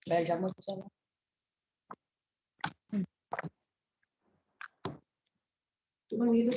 Bel jamu sama. Cuma gitu.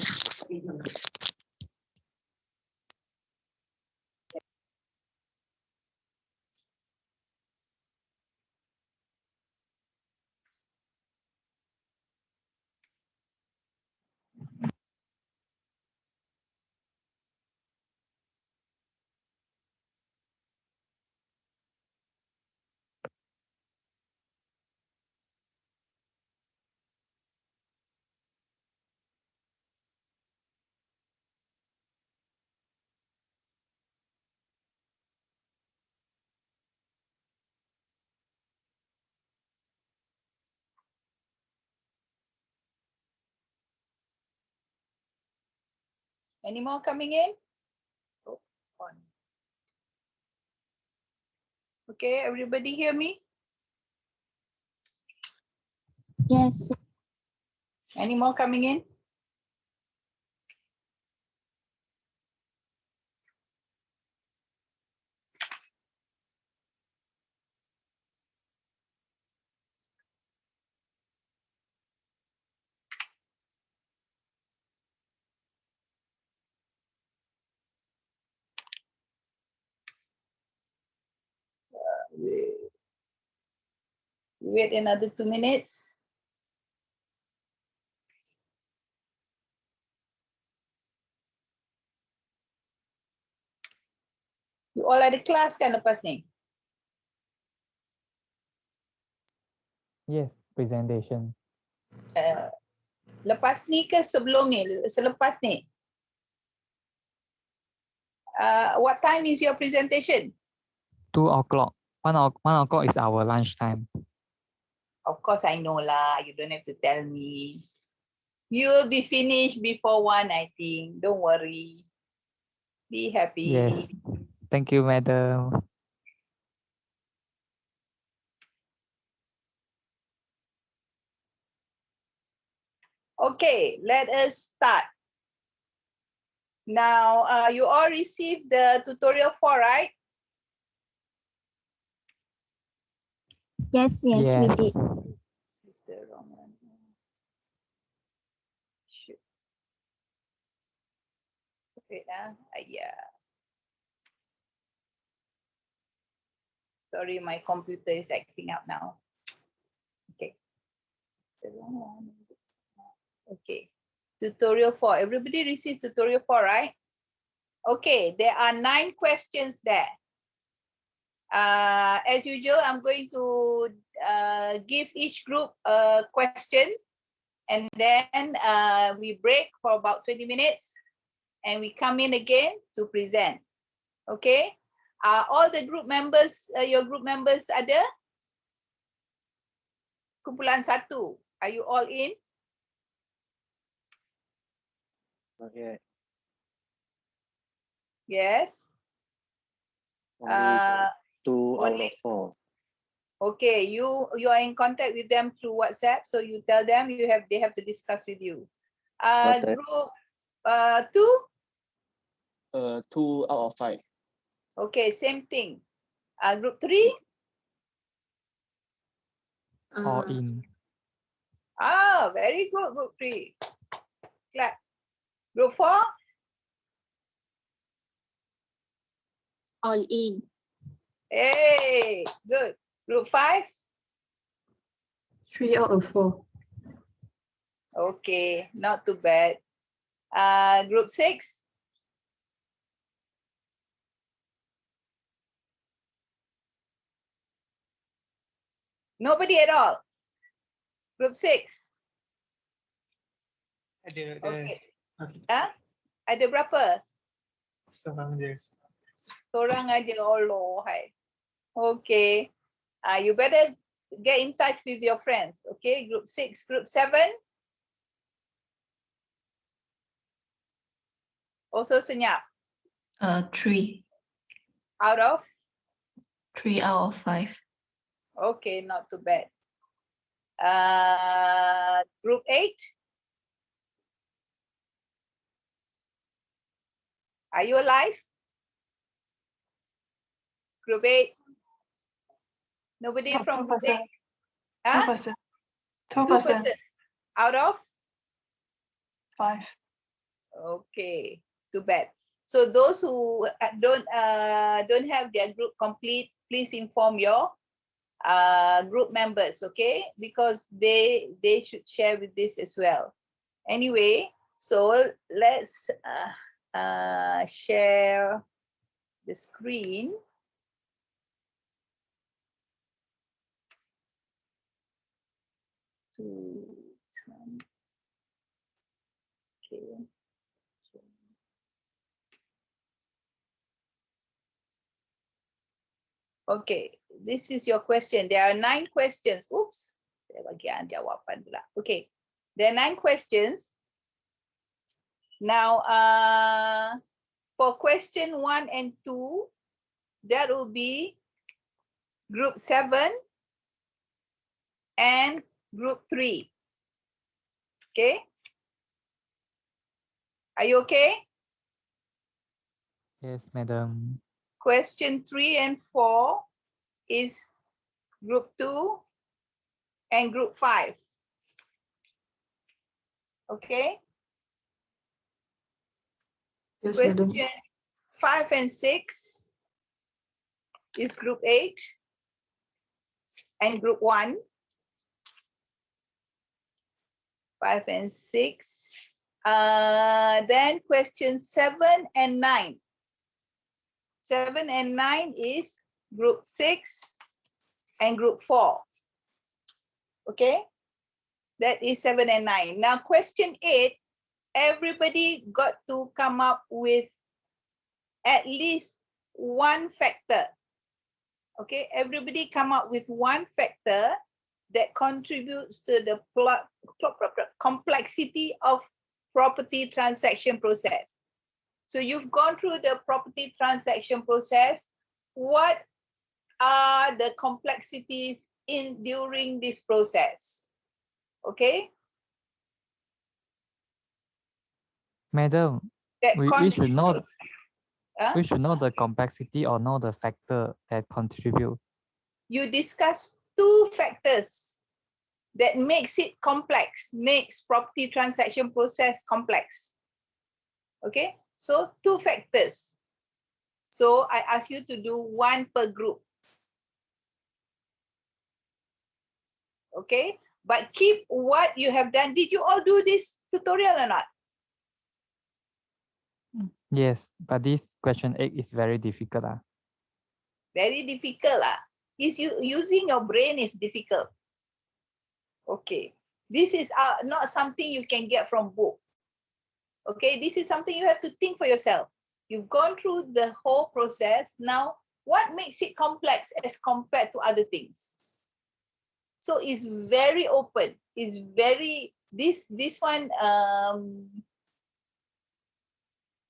Any more coming in? Oh, on. Okay, everybody hear me? Yes. Any more coming in? Wait another 2 minutes. You all ada kelas kan lepas ni? Yes, presentation. Lepas ni ke sebelum ni? Selepas ni? What time is your presentation? 2 o'clock. 1 o'clock is our lunch time. Of course I know lah. You don't have to tell me. You'll be finished before 1, I think. Don't worry. Be happy. Yes. Thank you, madam. Okay, let us start. Now, you all received the tutorial 4, right? Yes, we did. It's the wrong one. Shoot. Wait, yeah. Sorry, my computer is acting up now. Okay. It's the wrong one. Okay. Tutorial 4. Everybody received tutorial 4, right? Okay, there are 9 questions there. As usual, I'm going to give each group a question, and then we break for about 20 minutes, and we come in again to present. Okay? All the group members, your group members ada? Kumpulan 1. Are you all in? Okay. Yes. Only 2 out only- of 4. Okay, you are in contact with them through WhatsApp, so you tell them they have to discuss with you. Okay. Group 2. 2 out of 5. Okay, same thing. Group 3. All in. Very good, group 3. Clap. Group 4. All in. Hey, good. Group 5. 3 out of 4. Okay, not too bad. Group 6. Nobody at all. Group 6. Ada. Okay. Okay. Ada berapa? Seorang je. Seorang aja. Allah, hai. Okay. You better get in touch with your friends. Okay, group 6, group 7. Also senyap. 3. Out of? 3 out of 5. Okay, not too bad. Group 8. Are you alive? Group 8. Nobody No, from group 8? 2%. Huh? 2%. 2% 2%. out of? 5. Okay, too bad. So those who don't have their group complete, please inform your group members, okay? Because they should share with this as well. Anyway, so let's share the screen. Okay. Okay, this is your question. There are 9 questions. Oops, saya bagian jawapan pula. Okay, there are 9 questions. Now, for question 1 and 2, that will be group 7 and group 3. Okay, are you okay? Yes, madam. Question 3 and 4 is group 2 and group 5. Okay. Yes, madam. Question 5 and 6 is group 8 and group 1. 5 and 6. Then question 7 and 9. 7 and 9 is group 6 and group 4. Okay, that is 7 and 9. Now question 8, everybody got to come up with at least one factor. Okay, everybody come up with one factor that contributes to the complexity of property transaction process. So you've gone through the property transaction process. What are the complexities during this process? Okay. Madam, That we should know Huh? we should know the complexity or know the factor that contribute. You discuss 2 factors that makes it complex, makes property transaction process complex. Okay, so 2 factors. So I ask you to do 1 per group. Okay, but keep what you have done. Did you all do this tutorial or not? Yes, but this question 8 is very difficult. Very difficult. Is you using your brain is difficult. Okay, this is not something you can get from book. Okay, this is something you have to think for yourself. You've gone through the whole process. Now, what makes it complex as compared to other things? So it's very open. It's very, this one,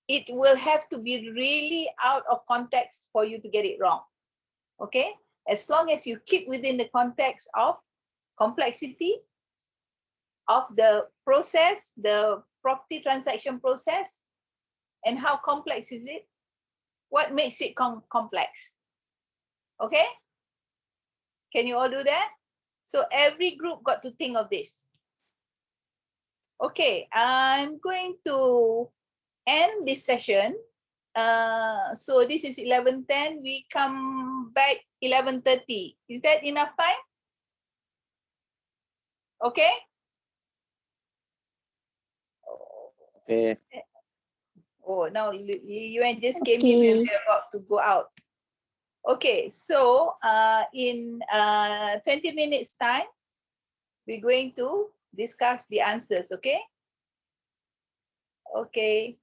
it will have to be really out of context for you to get it wrong. Okay, as long as you keep within the context of complexity of the process, the property transaction process, and how complex is it? What makes it complex? Okay, can you all do that? So every group got to think of this. Okay, I'm going to end this session. So this is 11:10. We come back 11:30. Is that enough time? Okay. Okay. Oh, now you just came in when we're about to go out. Okay, so in 20 minutes time, we're going to discuss the answers, okay? Okay.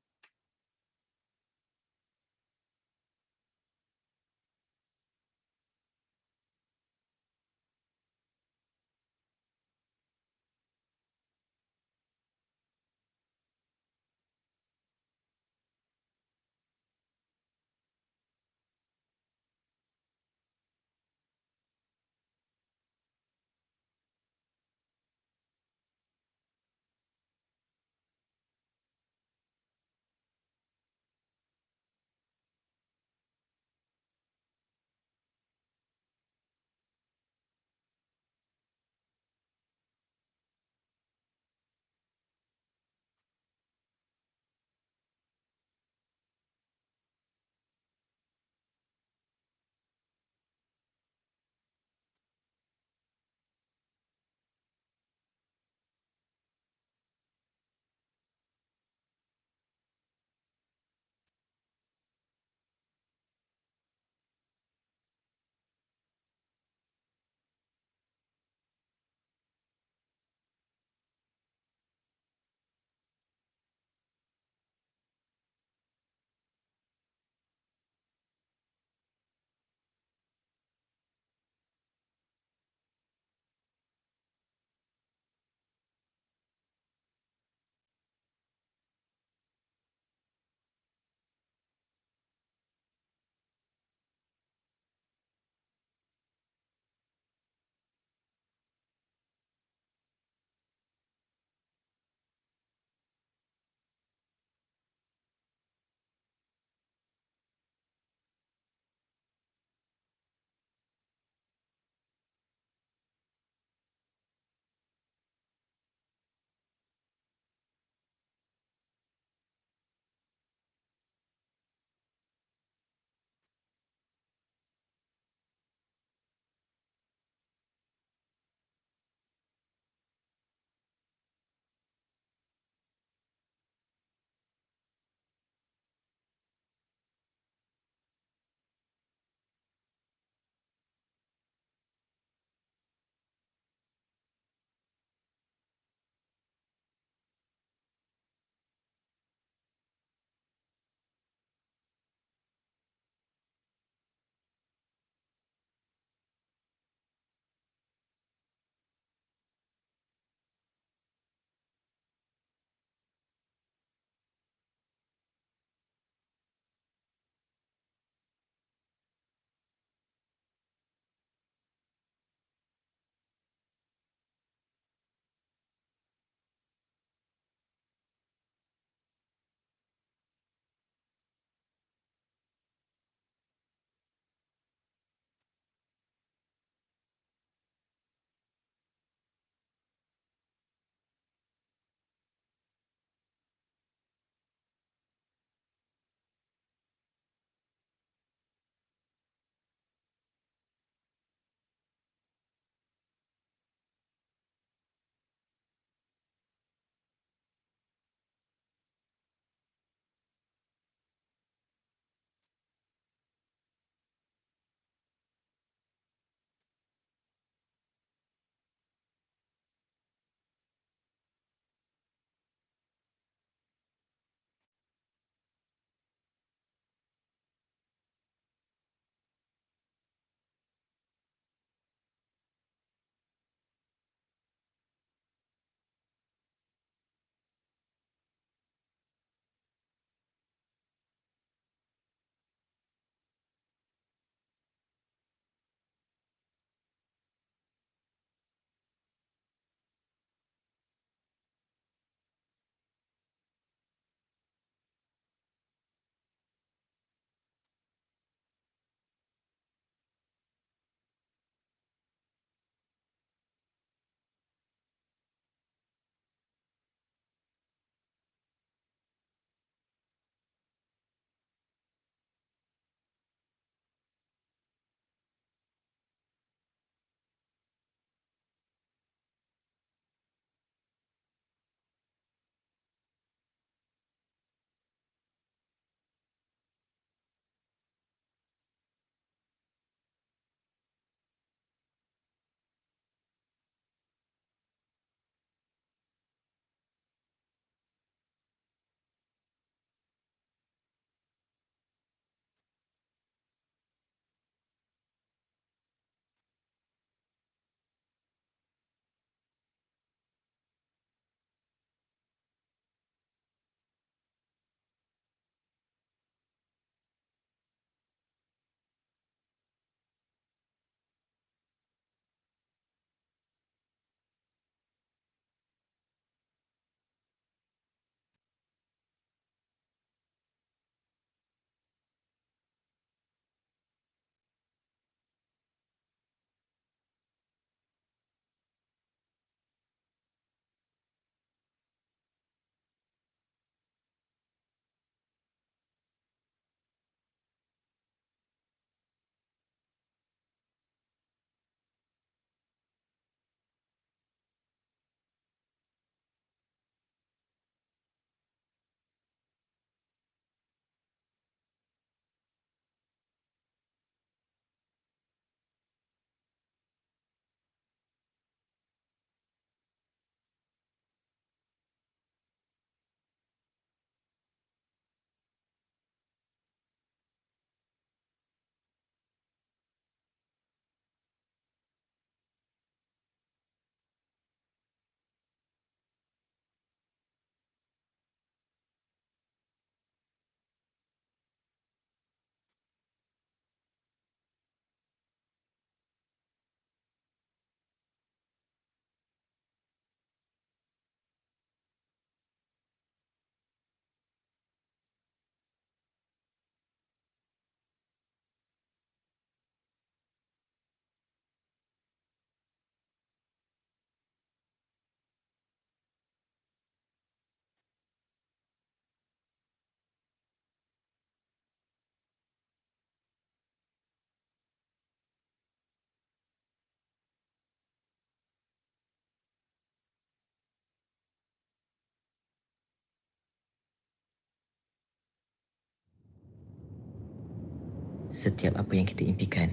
Setiap apa yang kita impikan,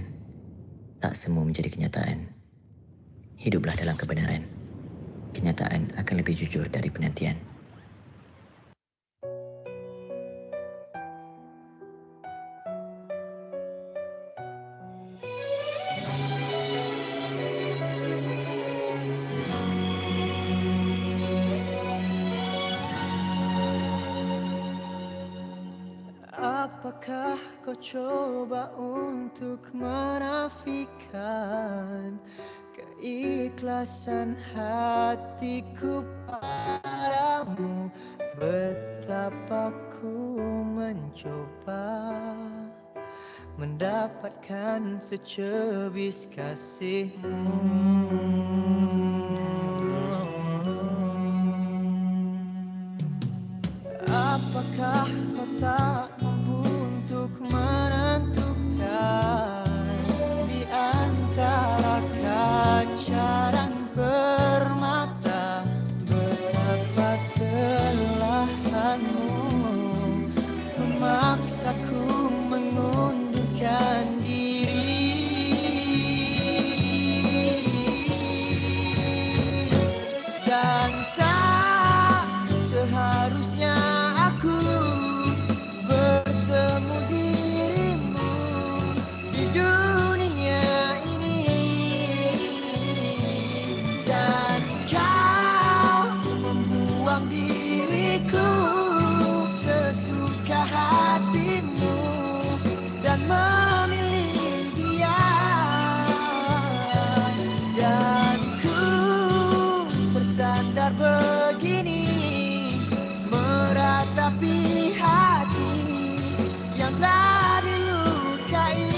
tak semua menjadi kenyataan. Hiduplah dalam kebenaran. Kenyataan akan lebih jujur dari penantian. Apakah kau coba untuk menafikan keikhlasan hatiku padamu? Betapa ku mencoba mendapatkan secebis kasihmu. Apakah kau tak mampu untuk menentukan di antara kaca dan permata betapa telahmu memaksaku mengundurkan diri? Dan tak seharusnya aku bertemu dirimu di dunia ini. Dan kau membuang diriku sesuka hatimu dan memilih dia. Dan ku bersandar begini meratapi hati yang telah dilukai.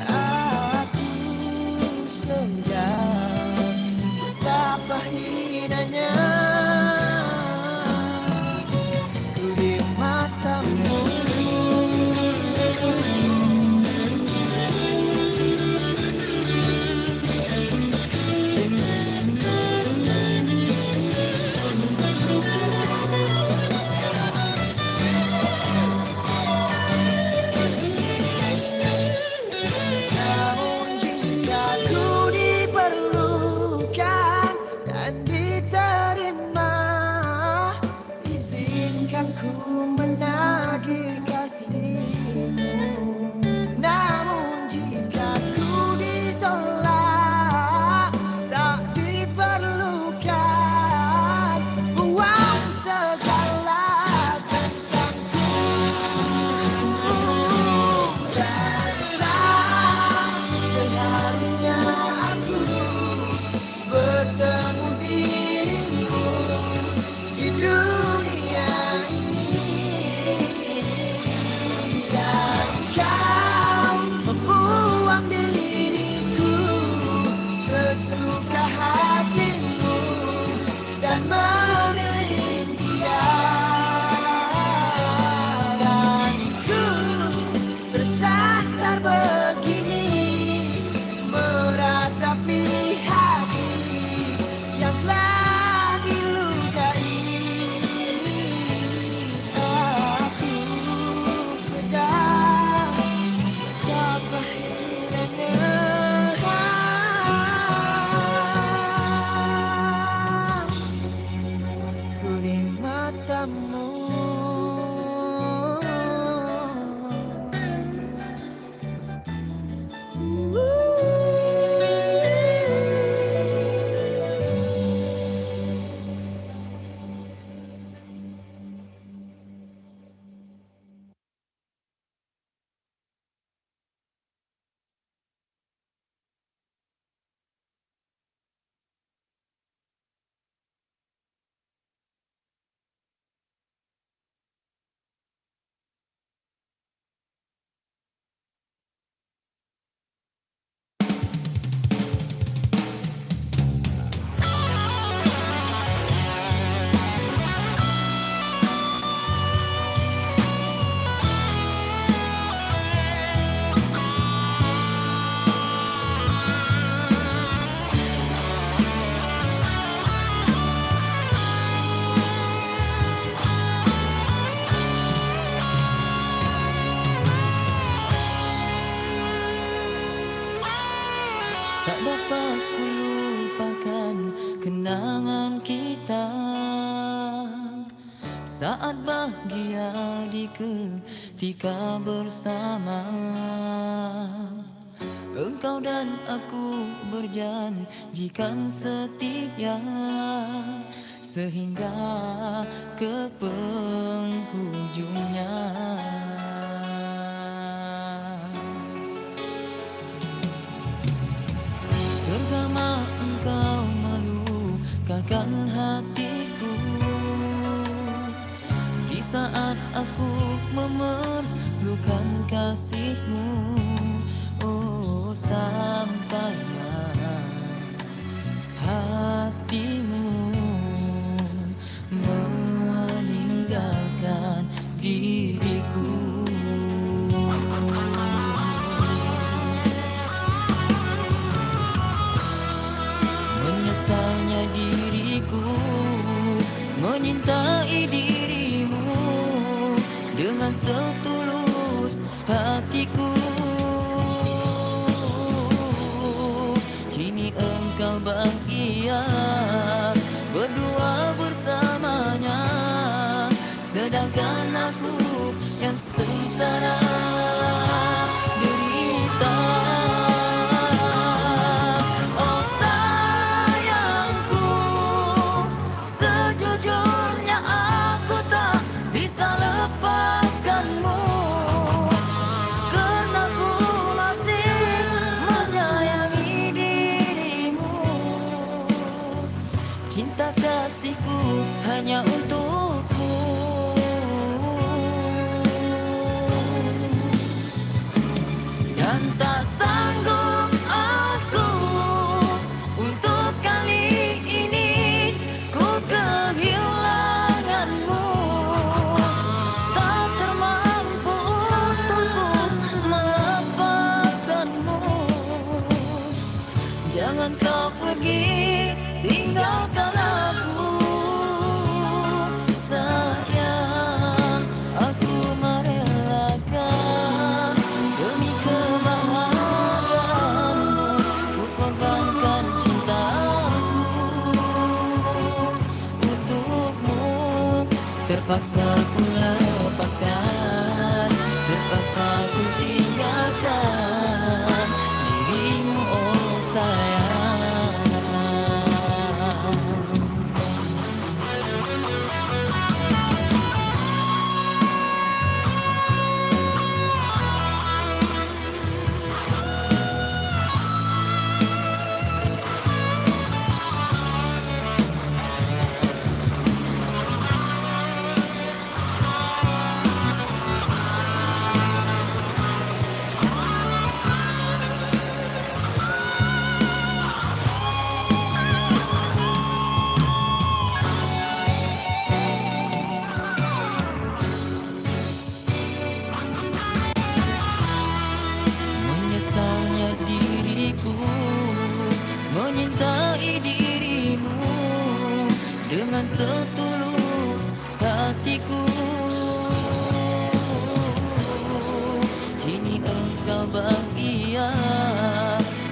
Aku sedang betapa hinanya ku di matamu. Namun jika ku diperlukan dan diterima, izinkan ku menagih kasihmu. Namun jika ku ditolak, tak diperlukan, buang segala tentangku. Dan tak seharusnya aku bertemu dirimu di dunia ini. bahagia di ketika bersama. Engkau dan aku berjanjikan setia sehingga ke penghujungnya. Tergama engkau melukakan hatiku di saat aku memerlukan kasihmu. Oh, sampainya hatimu meninggalkan diriku. Menyesalnya diriku menyintai dirimu dengan setulus hatiku. Kini engkau bahagia berdua bersamanya, sedangkan aku yang sengsara derita. Oh sayangku, sejujurnya aku tak bisa lepaskanmu, karena ku masih menyayangi dirimu. Cinta kasihku hanya untukmu. Dan tak sanggup aku untuk kali ini ku kehilanganmu. Tak termampu untukku melepaskanmu. Jangan kau pergi tinggalkan aku. Sayang, aku merelakan demi kebahagiaanmu. Ku korbankan cintaku untukmu. Terpaksa ku lepaskan, terpaksa ku tinggalkan dirimu, oh sayang. Menyesalnya diriku menyintai dirimu dengan setulus hatiku. Kini engkau bahagia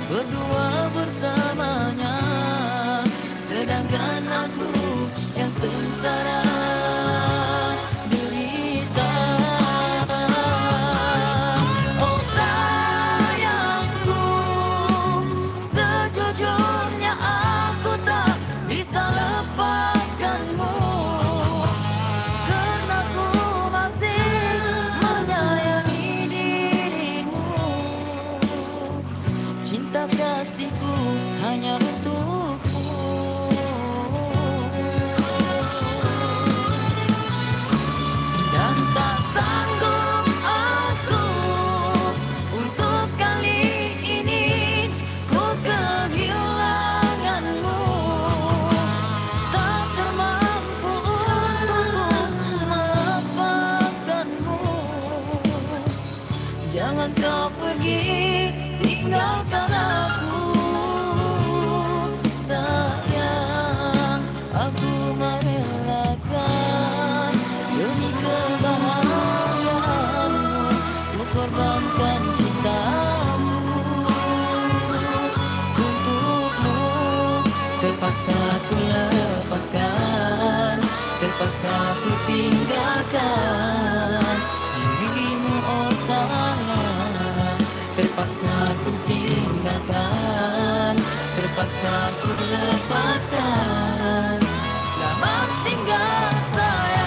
berdua bersamanya, sedangkan aku yang sengsara derita. Oh sayangku, sejujurnya aku tak bisa lepaskanmu, karena ku masih menyayangi dirimu. Cinta kasihku hanya untukmu. Dan tak sanggup aku untuk kali ini ku kehilanganmu. Tak termampu untukku melepaskanmu. Jangan kau pergi tinggalkan aku. Sayang, aku merelakan demi kebahagiaanmu. Ku korbankan cintaku untukmu. Terpaksa ku lepaskan, terpaksa ku tinggalkan Terpaksa ku tinggalkan, terpaksa ku lepaskan. Selamat tinggal sayang.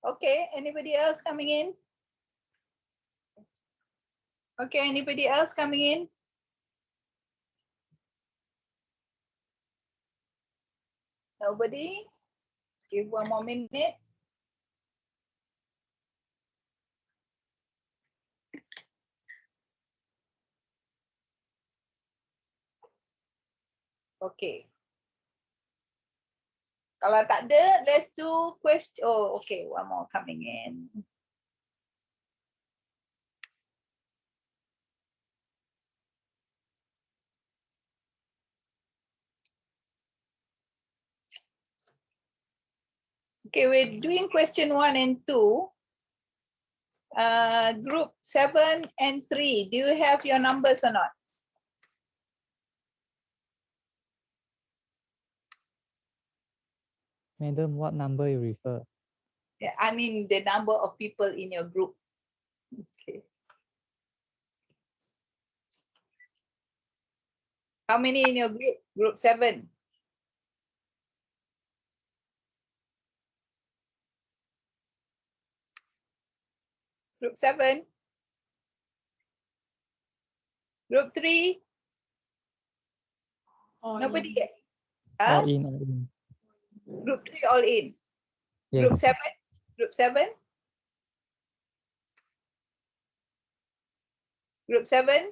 Okay, anybody else coming in? Okay, anybody else coming in? Nobody? Give one more minute. Okay. Kalau tak ada, let's do question. Oh, okay, one more coming in. Okay, we're doing question 1 and 2. Group 7 and 3. Do you have your numbers or not? Madam, what number you refer? Yeah, I mean the number of people in your group. Okay. How many in your group? Group 7. Group 7. Group 3. Nobody yet. Huh? All in, all in. Group 3 all in. Group Yes. 7. Group 7. Group 7.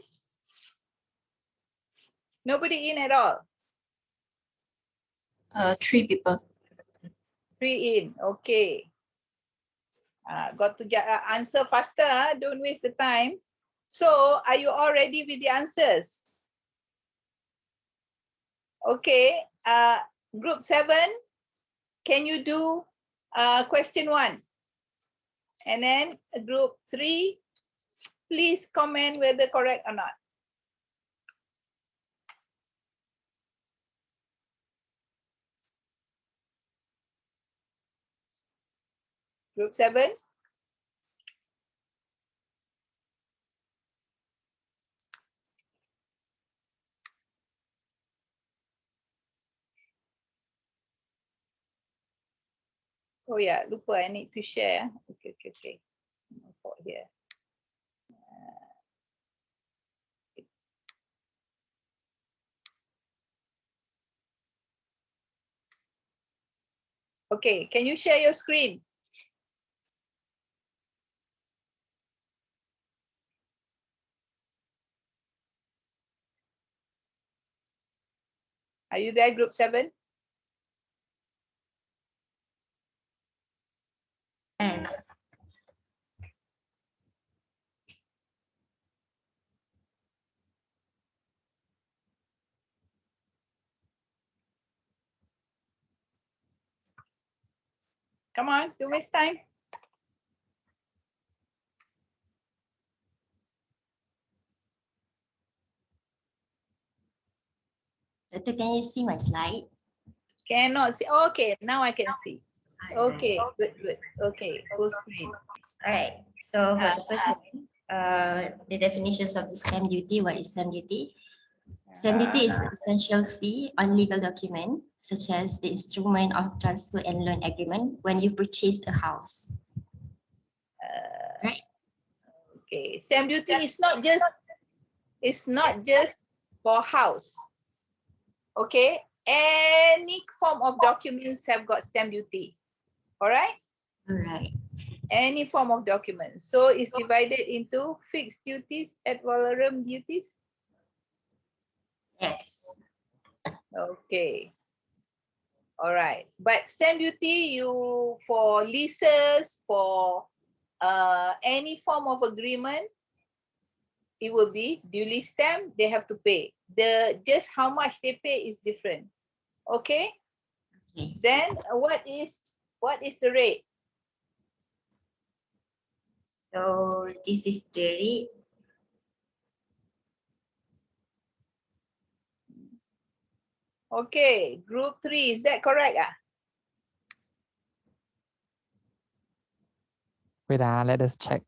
Nobody in at all. 3 people. 3 in. Okay. Got to answer faster. Don't waste the time. So, are you all ready with the answers? Okay. Group 7, can you do question 1? And then group 3, please comment whether correct or not. Group 7. Oh yeah, lupa, I need to share. Okay. For here. Okay, can you share your screen? Are you there, group 7? Yes. Come on, don't waste time. Doctor, can you see my slide? Cannot see. Okay, now I can see. Okay, good. Okay, full screen. All right. So for the first one, the definitions of the stamp duty. What is stamp duty? Stamp duty is an essential fee on legal document, such as the instrument of transfer and loan agreement when you purchase a house. Right. Okay, stamp duty is not just for house. Okay, any form of documents have got stamp duty. All right, All right. any form of document. So it's divided into fixed duties, ad valorem duties. Yes. Okay. All right, but stamp duty, you for leases, for any form of agreement, it will be duly stamped. They have to pay. Just how much they pay is different. Okay. Okay. Then what is the rate? So this is the rate. Okay, group 3, is that correct? Wait, let us check.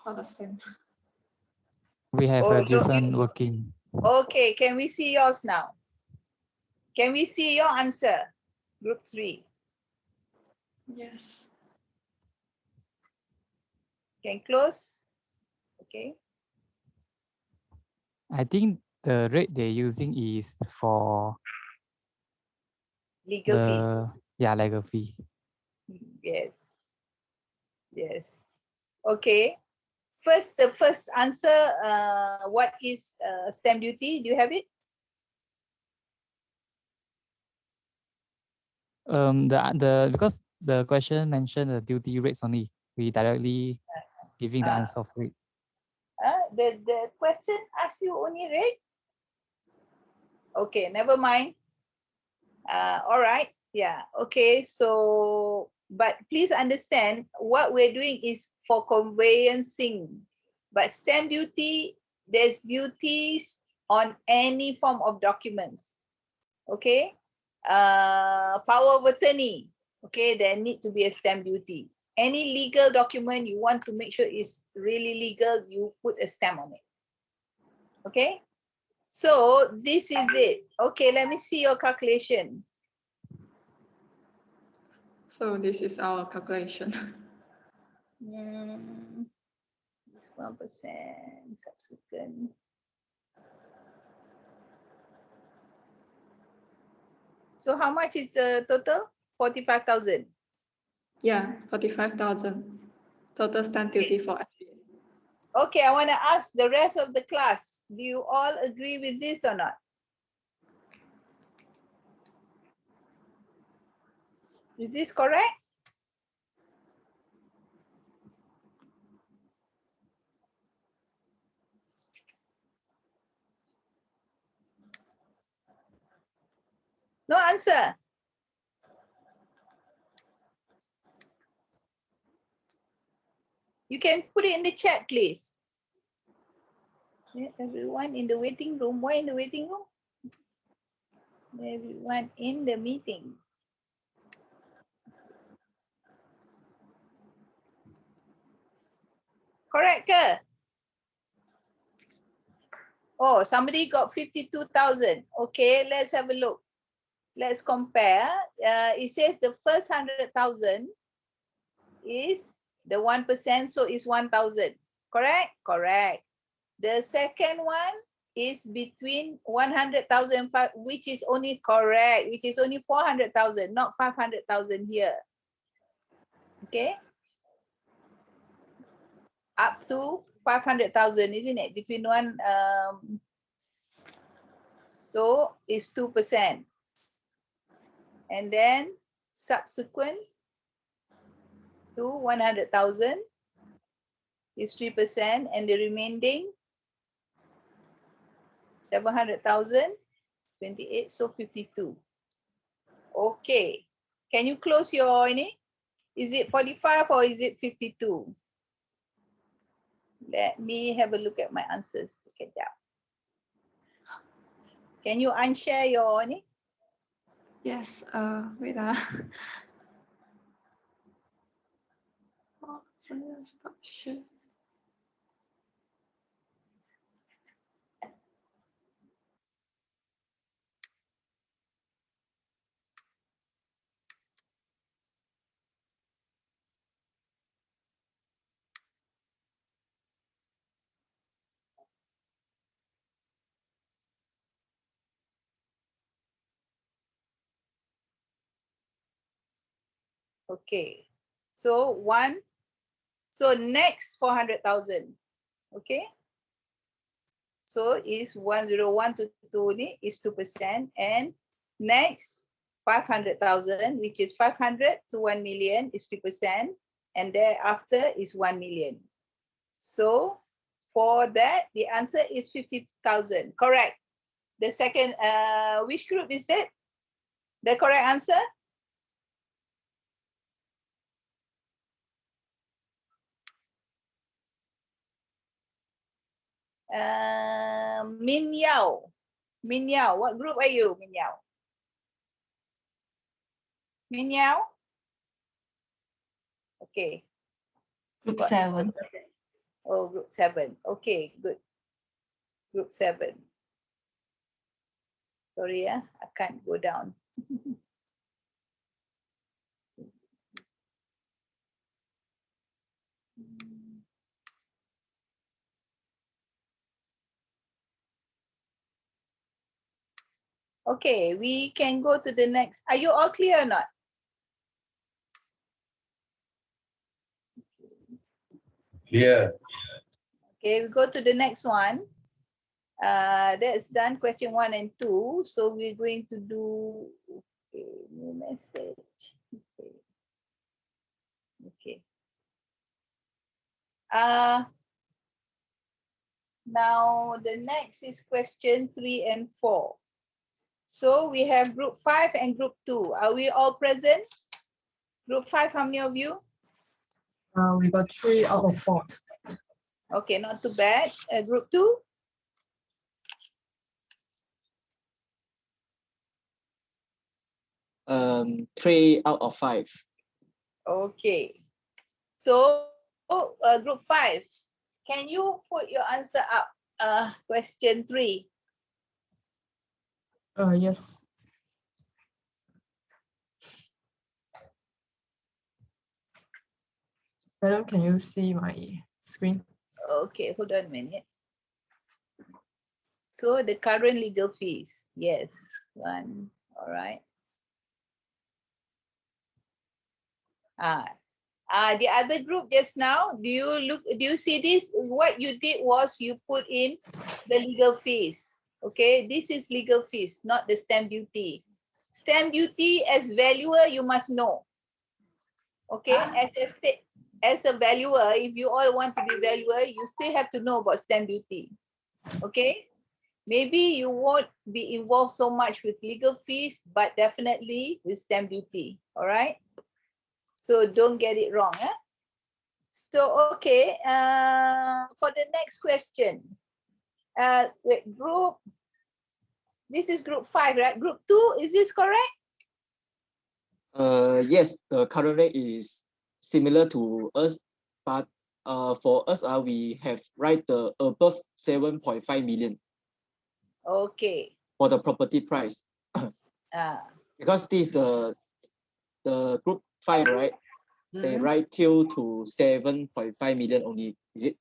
Not the same. We have Oh, a no, different working. Okay, can we see yours now? Can we see your answer? Group 3. Yes. Can close? Okay. I think the rate they're using is for Legal fee. legal fee. Yes. Yes. Okay. The first answer, what is stamp duty? Do you have it? Because the question mentioned the duty rates only, we directly giving the answer of rate. The question asks you only rate? Okay, never mind. All right. Yeah. Okay. So But please understand what we're doing is for conveyancing. But stamp duty, there's duties on any form of documents. Okay. Power of attorney. Okay, there need to be a stamp duty. Any legal document you want to make sure is really legal, you put a stamp on it. Okay. So this is it. Okay, let me see your calculation. So this is our calculation. This 1% subsequent. So how much is the total? 45,000. Yeah, 45,000 total stamp duty for SBA. Okay, I want to ask the rest of the class. Do you all agree with this or not? Is this correct? No answer. You can put it in the chat, please. Yeah, everyone in the waiting room. Why in the waiting room? Everyone in the meeting. Correct ke? Oh, somebody got 52,000. Okay, let's have a look. Let's compare. It says the first 100,000 is the 1%, so it's 1,000. Correct? Correct. The second one is between 100,000, which is only correct, which is only 400,000, not 500,000 here. Okay. Up to 500,000, isn't it? Between one, so it's 2%. And then subsequent to 100,000 is 3%, and the remaining 700,000, 28, so 52. Okay. Can you close your ini? Is it 45 or is it 52? Let me have a look at my answers. Sekejap. Can you unshare your ini? Yes, wait. Oh, saya stop share. Okay. So next 400,000. Okay. So is 101 to 2 ni is 2%, and next 500,000, which is 500 to 1 million is 3%, and thereafter is 1 million. So for that, the answer is 50,000. Correct. The second, which group is it? The correct answer? Min Yao. Min Yao, what group are you, Min Yao? Min Yao? Okay. Group What- 7. Oh, group 7. Okay, good. Group 7. Sorry, I can't go down. Okay, we can go to the next. Are you all clear or not? Clear. Okay, we go to the next one. That's done, question 1 and 2. So we're going to do, okay, new message. Okay. Okay. Now the next is question 3 and 4. So we have group 5 and group 2. Are we all present? Group 5, how many of you? We got 3 out of 4. Okay, not too bad. Group 2? Three out of five. Okay. So, group 5, can you put your answer up? Question 3. Yes. Madam, can you see my screen? Okay, hold on a minute. So the current legal fees, yes, one, all right. The other group just now, do you see this? What you did was you put in the legal fees. Okay, this is legal fees, not the stamp duty. Stamp duty as valuer, you must know. Okay, as a valuer, if you all want to be valuer, you still have to know about stamp duty. Okay, maybe you won't be involved so much with legal fees, but definitely with stamp duty. All right. So don't get it wrong. So, okay, for the next question, wait, this is group 5, right? Group 2, is this correct? Yes, the current rate is similar to us, but for us, we have right the above 7.5 million Okay. for the property price. Uh, Because this is the group 5, right? They mhm, write till to 7.5 million only. Is it?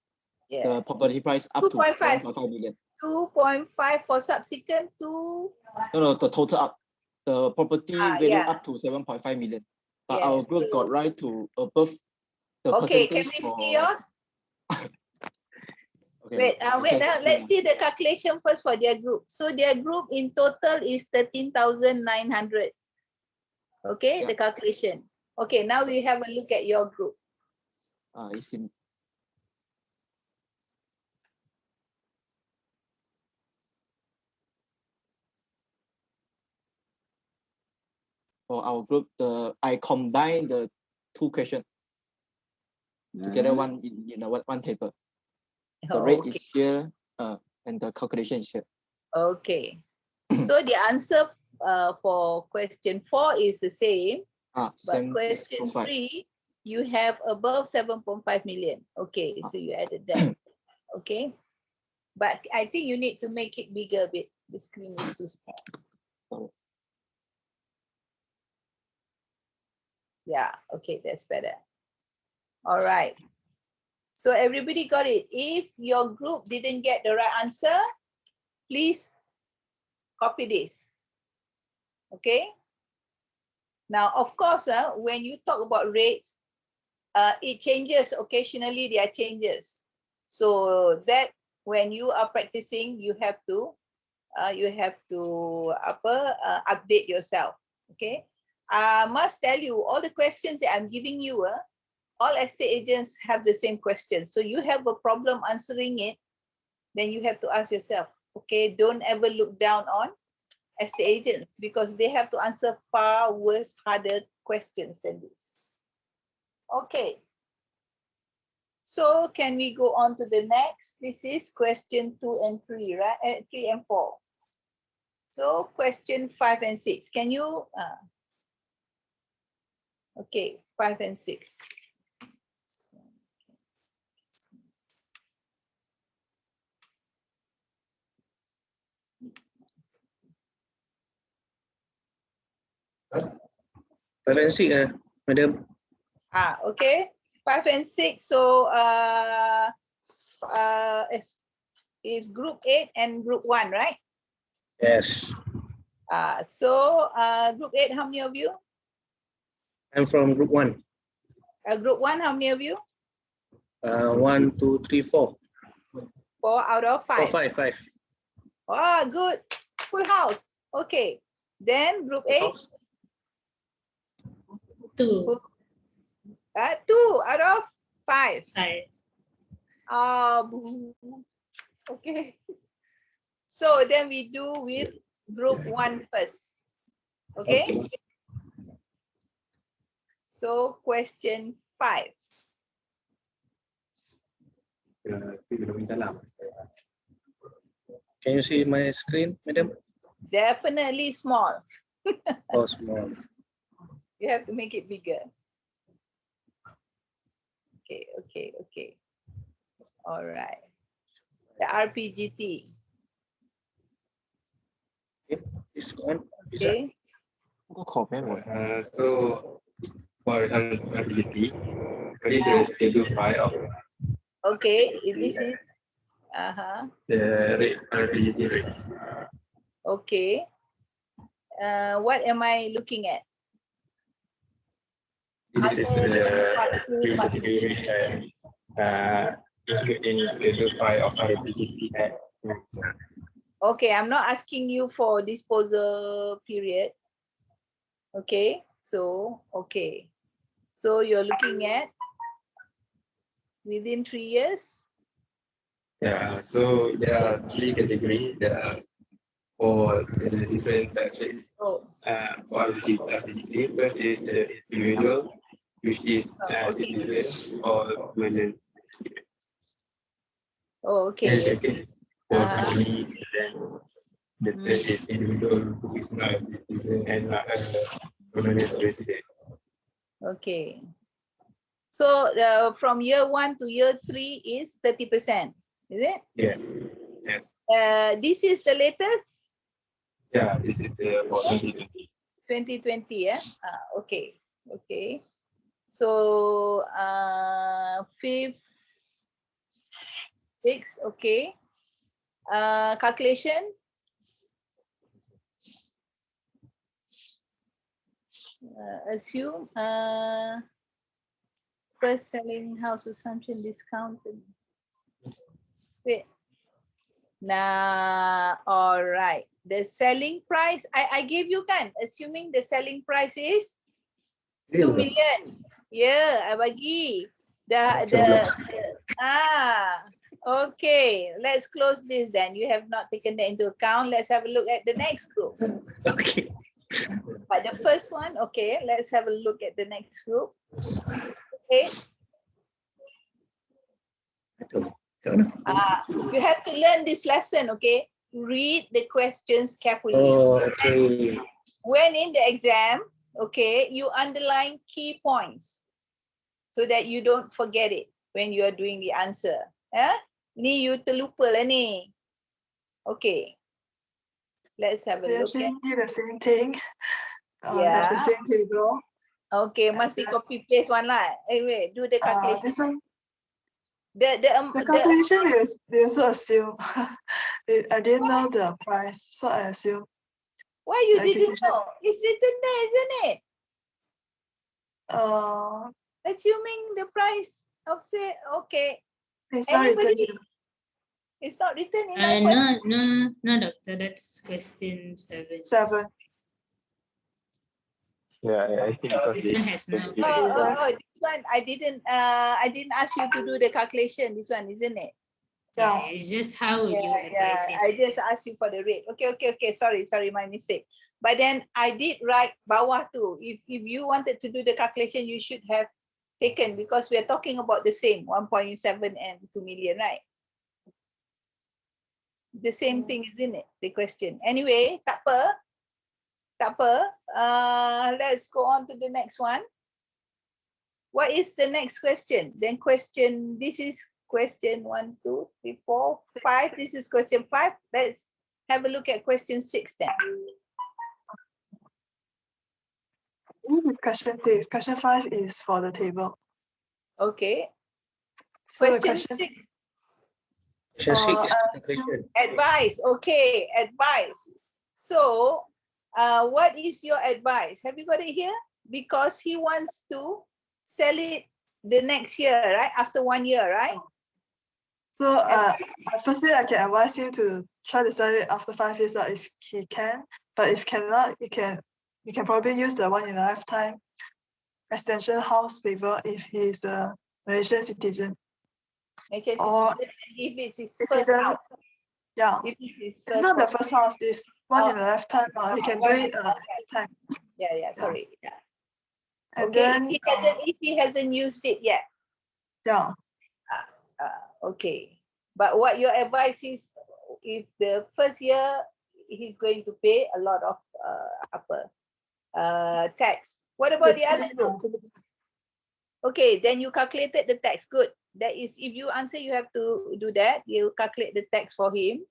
yeah. The property price up to 2.5. 7.5 million. 2.5 for subsequent to. No, the total up. The property value Yeah. up to 7.5 million. But Yes, our group so- got right to above the Okay, can percentage we for. see yours? Okay, Wait, let's see the calculation first for their group. So their group in total is 13,900. Okay, Yeah. the calculation. Okay, now we have a look at your group. It's in. For our group, I combine the two questions together, one in one table. The rate Okay. is here, and the calculation is here. Okay. So the answer for question 4 is the same, but Same as question group 5. 3, you have above 7.5 million. Okay, so you added that. Okay. But I think you need to make it bigger a bit. The screen is too small. Yeah, okay, that's better. All right. So everybody got it. If your group didn't get the right answer, please copy this. Okay. Now, of course, when you talk about rates, it changes occasionally. There are changes. So that when you are practicing, you have to update yourself. Okay. I must tell you, all the questions that I'm giving you, all estate agents have the same questions. So you have a problem answering it, then you have to ask yourself, okay, don't ever look down on estate agents because they have to answer far worse, harder questions than this. Okay. So can we go on to the next? This is question 2 and 3, right? 3 and 4. So question 5 and 6. Can you? Okay, 5 and 6. Five and six, madam. Okay. 5 and 6. So is group 8 and group 1, right? Yes. So group 8, how many of you? I'm from group 1. Group 1, how many of you? 1, 2, 3, 4. 4 out of 5. 4, 5, 5. Oh, good. Full house. Okay. Then group 8. 2. 2 out of 5. 5. Okay. So then we do with group 1 first. Okay. So question 5. Can you see my screen, madam? Definitely small. Oh, small. You have to make it bigger. Okay. All right. The RPGT. This one. Okay. ก็ขอแม่หมด So for ability, according to the schedule 5 of Okay. This is the rate ability rates. okay. What am I looking at? This is the Part two, three part category and include any schedule 5 of RPGT. Okay, I'm not asking you for disposal period. Okay, so you're looking at within 3 years. Yeah, so there are 3 categories. There are for the different tax rate. Oh, For RPGT, first is the individual, which is okay. citizen or permanent. Oh, And okay. second is for Uh-huh. family, and then the third is individual who is not a citizen and not a permanent resident. Okay. So from year 1 to year 3 is 30%, is it? Yes. Yes. This is the latest Yeah, this is the for 2020. 2020, yeah? Okay. So fifth, sixth, okay. Calculation. Assume first selling house assumption discounted. Wait. Nah, all right. The selling price, I gave you kan, assuming the selling price is 2 million. Yeah, I bagi. Okay. Let's close this then. You have not taken that into account. Let's have a look at the next group. Okay. But the first one, okay, let's have a look at the next group. Okay. You have to learn this lesson, okay? Read the questions carefully. Oh, okay. When in the exam, okay, you underline key points so that you don't forget it when you are doing the answer. Ni you terlupa lah ni. Okay. Let's have a We look actually at. do the same thing. Have Yeah. the same table. Okay, must be copy paste one lah. Anyway, do the calculation. This one, The the calculation we also assume. I didn't know the price, so I assume. Why you like didn't know? It's written there, isn't it? Assuming the price of say, okay. It's not written Anybody? here. It's not written in my question. No, doctor. That's question 7. 7. Yeah, I think because This one has no This one I didn't ask you to do the calculation. This one, isn't it? Yeah. It's just how you advise it. I just asked you for the rate. Okay. Sorry, my mistake. But then I did write bawah too. If you wanted to do the calculation, you should have taken, because we are talking about the same 1.7 and 2 million, right? The same thing, isn't it? The question. Anyway, tak apa. Let's go on to the next one. What is the next question? Then this is question 1, 2, 3, 4, 5. This is question 5. Let's have a look at question 6 then. Question 6. Question 5 is for the table. Okay. So the Question 6. Advice. Okay, advice. So, what is your advice? Have you got it here? Because he wants to sell it the next year, right? After 1 year, right? So, firstly, I can advise you to try to sell it after 5 years if he can. But if cannot, you can probably use the 1 in a lifetime residential house waiver if he is a Malaysian citizen. Malaysian Or citizen, if it's his if first he doesn't- house. Yeah. If it's his It's first not the house. first house, this 1 in a lifetime. He can do it anytime. Yeah, sorry. Yeah. And Okay, then, if he hasn't used it yet. yeah, Okay. But what your advice is, if the first year he's going to pay a lot of tax. What about the other group? Okay, then you calculated the tax. Good. That is, if you answer, you have to do that. You calculate the tax for him.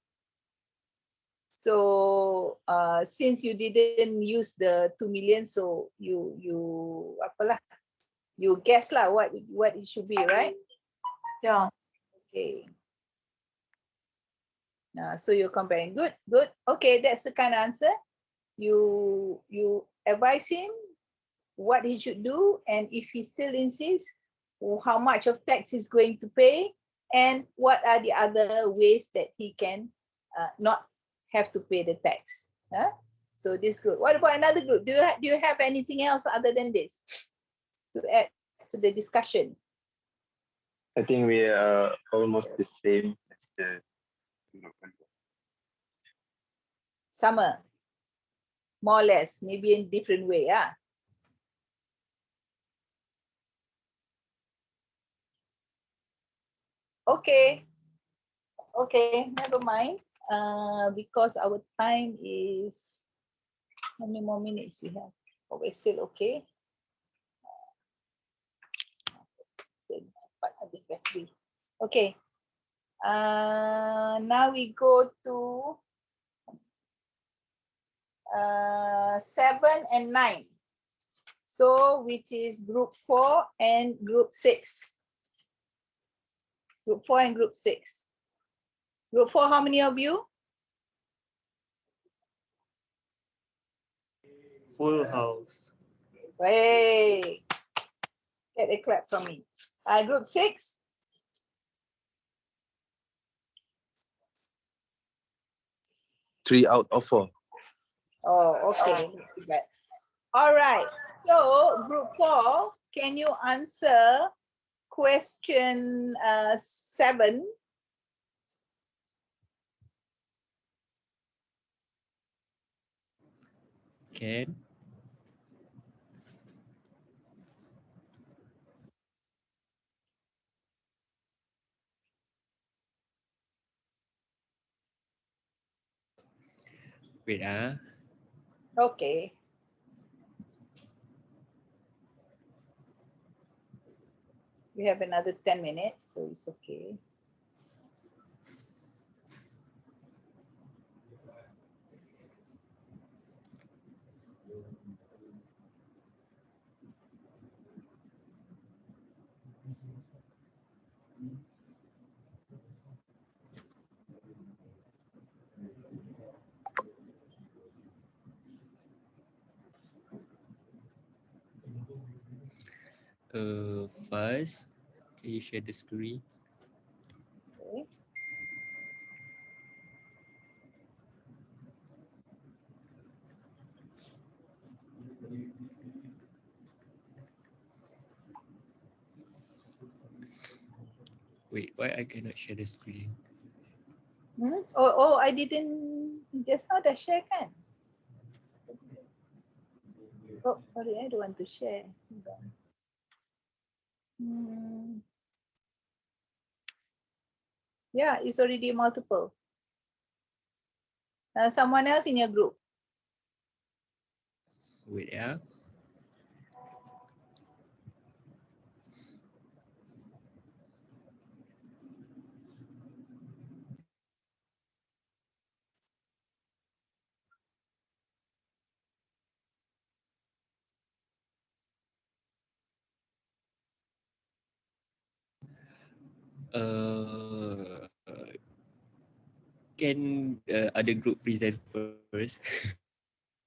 So since you didn't use the 2 million, so you apalah, you guess lah what it should be, right? yeah. Okay. So you're comparing. Good, good. Okay, that's the kind of answer. You advise him what he should do, and if he still insists, how much of tax he's going to pay, and what are the other ways that he can not have to pay the tax. So this good. What about another group? Do you have anything else other than this to add to the discussion? I think we are almost the same as the group one. Sama, more or less, maybe in different way. Okay, okay, never mind. Because our time is, how many more minutes we have? Oh, we're still okay. Okay. Now we go to 7 and 9. So which is group 4 and group 6. Group 4 and group 6. Group 4, how many of you? Full house. Hey, get a clap from me. Group 6. Three out of four. Oh, okay. Not too bad. All right. So group 4, can you answer question 7? Can. Wait, Okay. We have another 10 minutes, so it's okay. First, can you share the screen? Okay. Wait, why I cannot share the screen? Oh, I didn't just now dah share kan? Oh, sorry, I don't want to share. Hold on. Yeah, it's already multiple. Someone else in your group. Wait, Can other group present first?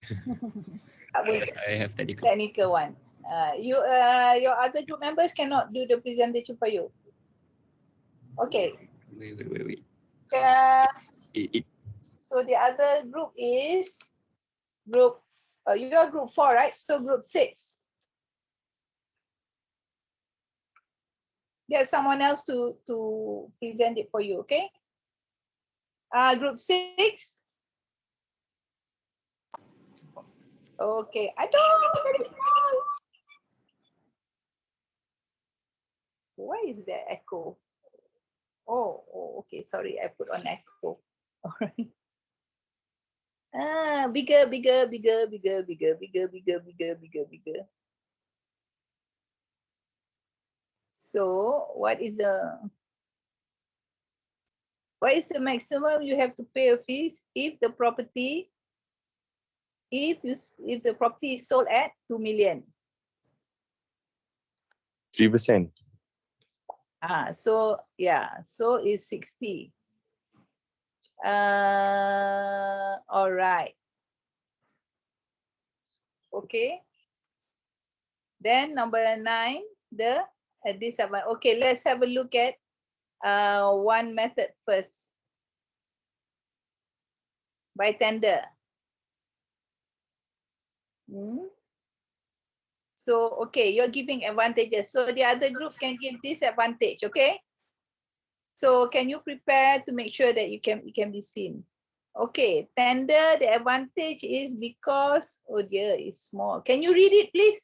Because I have technical one. Your other group members cannot do the presentation for you. Okay. Wait. So the other group is group. You are group 4, right? So group 6. Get someone else to present it for you. Okay. Group 6. Okay. I don't very small. Why is there echo? Oh, okay. Sorry, I put on echo. All right. Bigger, bigger, bigger, bigger, bigger, bigger, bigger, bigger, bigger, bigger. So what is the maximum you have to pay a fees if the property if the property is sold at 2 million? 3%. So yeah, so it's 60. All right. Okay. Then number 9, the disadvantage. Okay, let's have a look at one method first. By tender. So, okay, you're giving advantages. So the other group can give disadvantage, okay? So can you prepare to make sure that it can be seen? Okay, tender, the advantage is because, oh dear, it's small. Can you read it, please?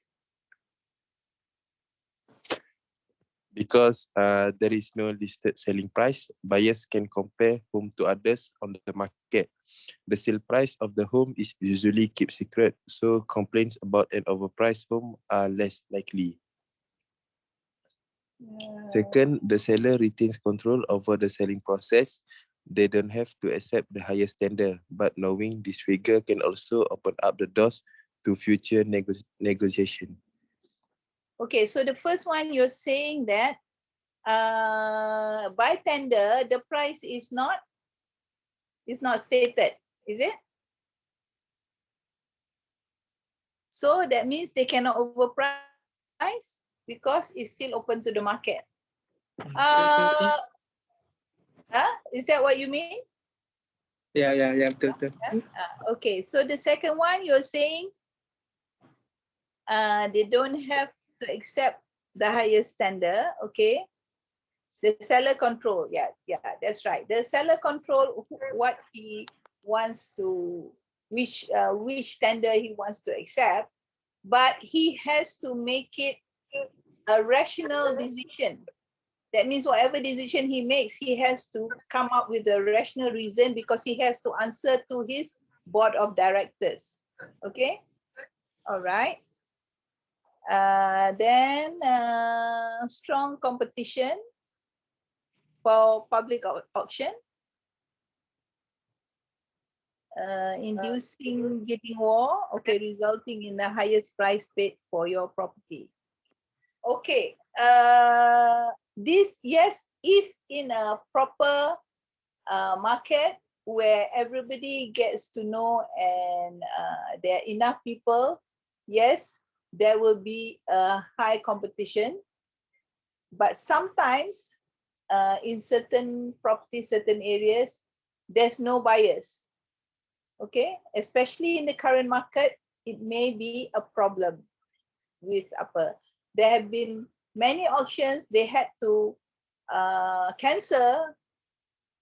Because there is no listed selling price, buyers can compare home to others on the market. The sale price of the home is usually kept secret, so complaints about an overpriced home are less likely. Second, the seller retains control over the selling process. They don't have to accept the highest tender, but knowing this figure can also open up the doors to future negotiation. Okay, so the first one you're saying that by tender, the price is not stated, is it? So that means they cannot overprice because it's still open to the market. Is that what you mean? Yeah, betul. Okay, so the second one you're saying they don't have to accept the highest tender, okay? The seller control, yeah, that's right. The seller control what he wants to, which tender he wants to accept, but he has to make it a rational decision. That means whatever decision he makes, he has to come up with a rational reason because he has to answer to his board of directors. Okay, all right. Then strong competition for public auction, inducing bidding war, okay, resulting in the highest price paid for your property. Okay, this, yes, if in a proper market where everybody gets to know and there are enough people, yes, there will be a high competition. But sometimes in certain properties, certain areas, there's no buyers. Okay, especially in the current market, it may be a problem with upper. There have been many auctions they had to cancel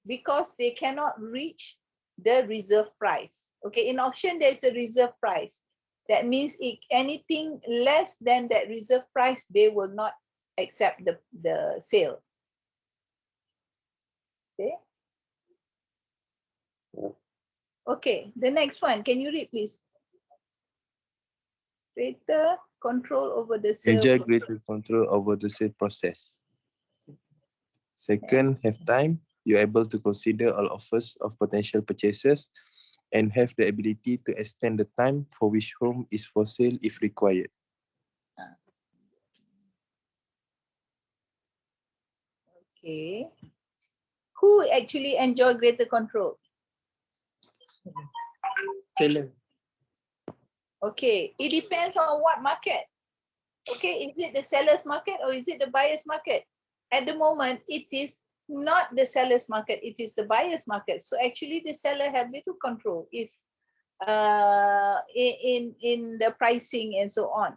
because they cannot reach the reserve price. Okay, in auction there's a reserve price. That means anything less than that reserve price, they will not accept the sale. Okay. Okay, the next one, can you read please? Greater control over the sale. Enjoy greater control over the sale process. Second, have time. You're able to consider all offers of potential purchasers and have the ability to extend the time for which home is for sale if required. Okay. Who actually enjoy greater control? Seller. Okay, it depends on what market. Okay, is it the seller's market or is it the buyer's market? At the moment, it is not the seller's market, it is the buyer's market. So actually the seller have little control if in the pricing and so on.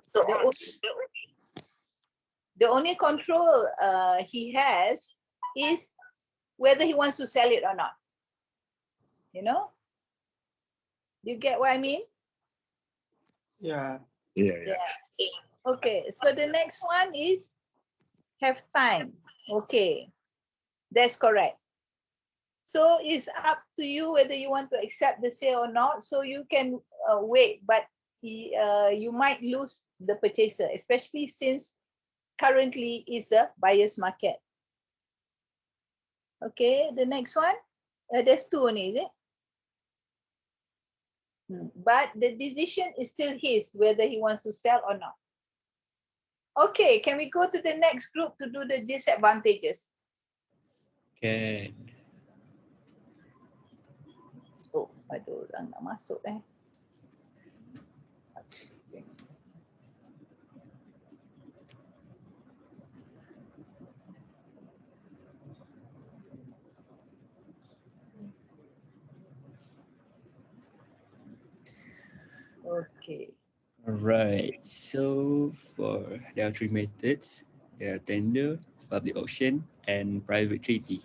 The only control he has is whether he wants to sell it or not. You know? Do you get what I mean? Yeah. Yeah. Okay, so the next one is Have time. Okay, that's correct. So it's up to you whether you want to accept the sale or not. So you can wait, but you might lose the purchaser, especially since currently it's a buyer's market. Okay, the next one. There's two only, is it? But the decision is still his, whether he wants to sell or not. Okay, can we go to the next group to do the disadvantages? Can. Oh, ada orang nak masuk eh. Okay. Alright, so there are three methods. There are tender, public auction, and private treaty.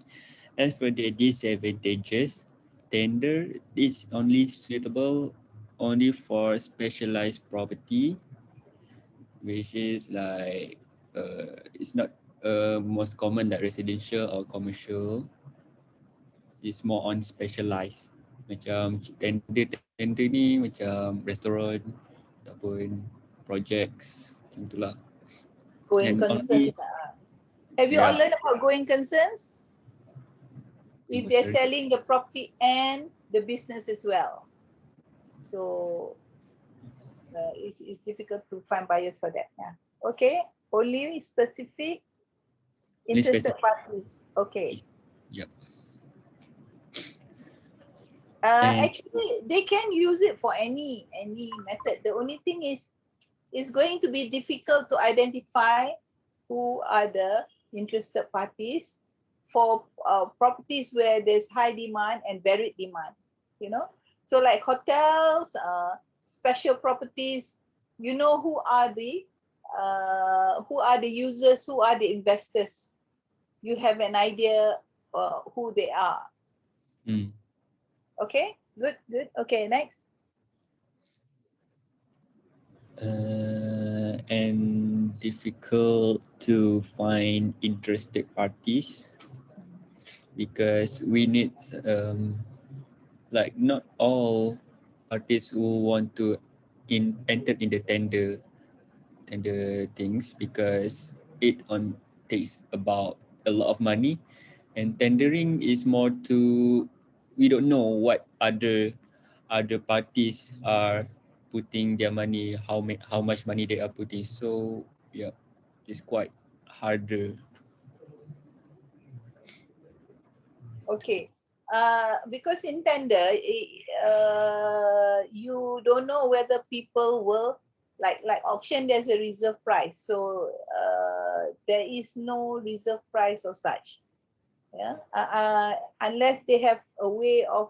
As for the disadvantages, tender is only suitable only for specialized property, which is like it's not most common like residential or commercial. It's more on specialized. Macam tender ni macam restoran ataupun projects macam itulah. Going And concerns. only Have you all yeah. learned about going concerns? If they're Sorry. selling the property and the business as well. So it's difficult to find buyers for that. Yeah. Okay. Only specific interested parties. Okay. Yep. Actually, they can use it for any method. The only thing is, it's going to be difficult to identify who are the interested parties for properties where there's high demand and varied demand. You know, so like hotels, special properties. You know who are the users, who are the investors. You have an idea who they are. Okay, good. Okay, next. And difficult to find interested parties because we need like not all parties who want to enter in the tender things because it takes about a lot of money, and tendering is more to we don't know what other parties are putting their money, how much money they are putting. So yeah, it's quite harder. Okay. Because in tender, you don't know whether people will like auction. There's a reserve price, so there is no reserve price or such. Yeah. Unless they have a way of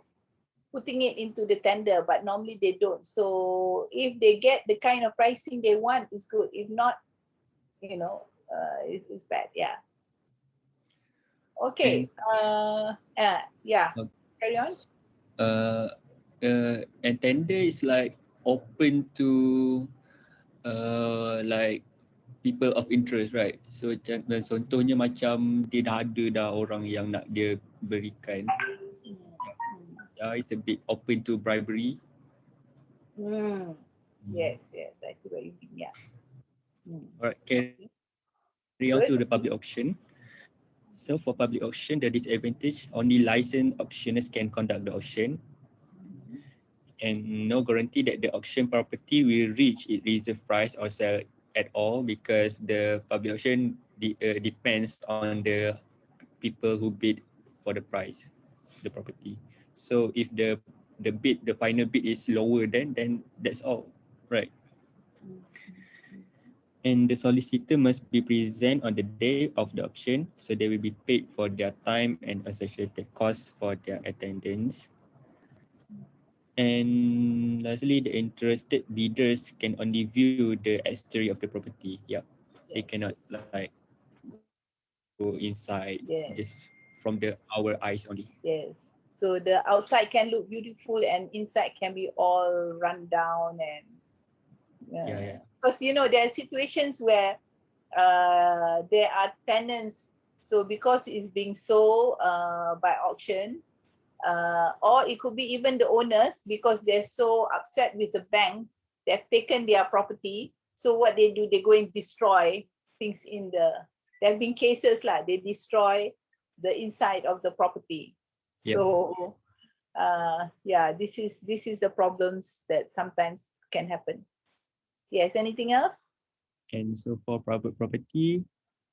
putting it into the tender, but normally they don't. So if they get the kind of pricing they want, it's good. If not, it's bad. Yeah. Okay. Yeah. Carry on. And tender is like open to like people of interest, right? So contohnya macam dia dah ada dah orang yang nak dia berikan. It's a bit open to bribery. Yes, I see what you mean. Yeah. Alright, carry on to the public auction. So for public auction, the disadvantage, only licensed auctioneers can conduct the auction, and no guarantee that the auction property will reach its reserve price or sell at all, because the public auction depends on the people who bid for the price, the property. So if the final bid is lower, then that's all, right? And the solicitor must be present on the day of the auction, so they will be paid for their time and associated costs for their attendance. And lastly, the interested bidders can only view the exterior of the property. Yeah, they cannot like go inside just from our eyes only. Yes. So the outside can look beautiful and inside can be all run down and Yeah. because there are situations where there are tenants. So because it's being sold by auction, or it could be even the owners, because they're so upset with the bank, they've taken their property. So what they do, they go and destroy things in the. There have been cases like they destroy the inside of the property. Yep. So yeah, this is the problems that sometimes can happen. Yes, anything else? And so for private property,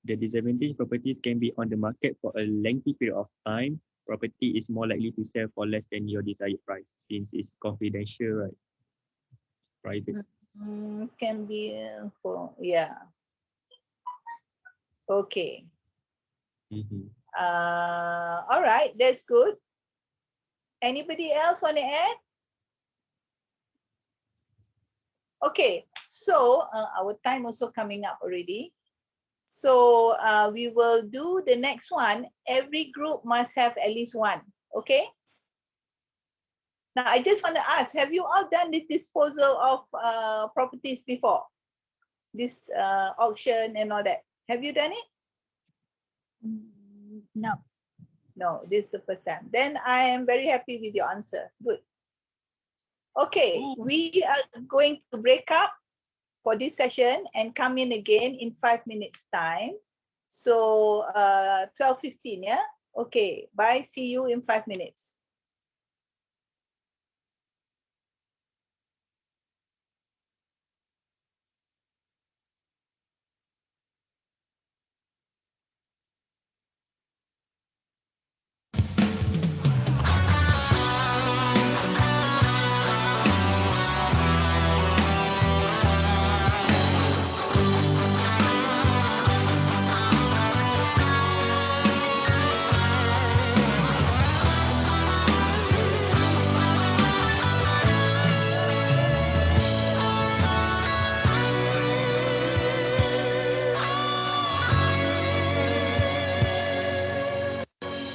the disadvantage properties can be on the market for a lengthy period of time. Property is more likely to sell for less than your desired price since it's confidential, right? Private. Can be for, yeah. Okay. All right, that's good. Anybody else want to add? Okay, so our time also coming up already. So we will do the next one. Every group must have at least one. Okay. Now I just want to ask: have you all done the disposal of properties before? This auction and all that. Have you done it? No. No, this is the first time. Then I am very happy with your answer. Good. Okay, we are going to break up for this session and come in again in 5 minutes time. So 12:15, yeah? Okay, bye. See you in 5 minutes.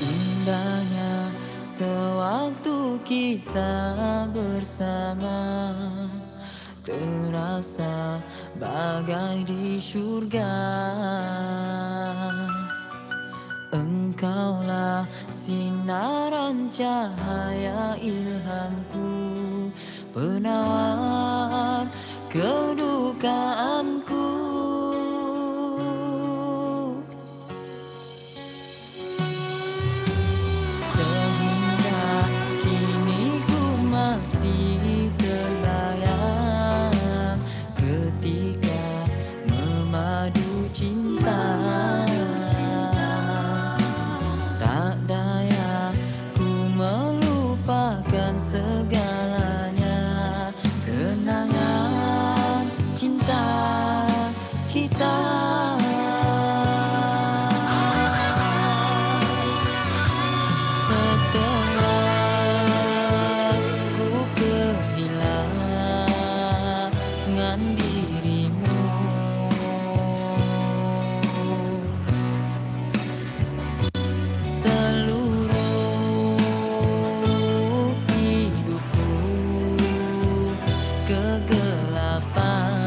Indahnya sewaktu kita bersama, terasa bagai di surga. Engkaulah sinaran cahaya ilhamku, penawar kedukaanku. Sehingga kini ku masih terbayang ketika memadu cinta. Tak daya ku melupakan segalanya, kenangan cinta kita. Setelah ku kehilangan dirimu, seluruh hidupku kegelapan.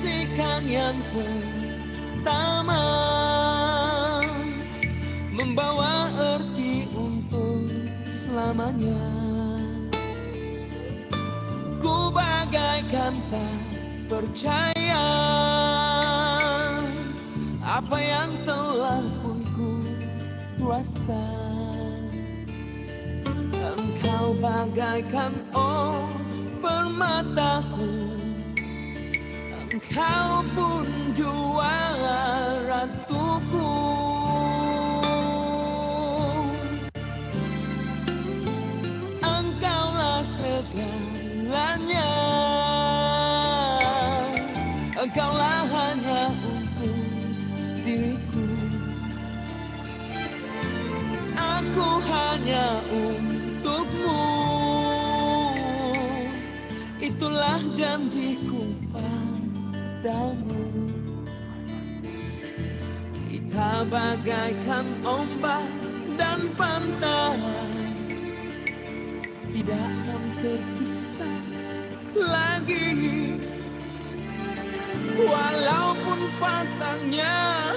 bisikan yang pertama membawa arti untuk selamanya. Ku bagaikan tak percaya apa yang telah pun ku rasa. Engkau bagaikan permataku, engkau pun juara ratuku. Engkaulah segalanya, engkaulah hanya untuk diriku. Aku hanya untukmu, itulah janjiku padamu. Kita bagaikan ombak dan pantai, tidak akan terpisah lagi. Walaupun pasangnya,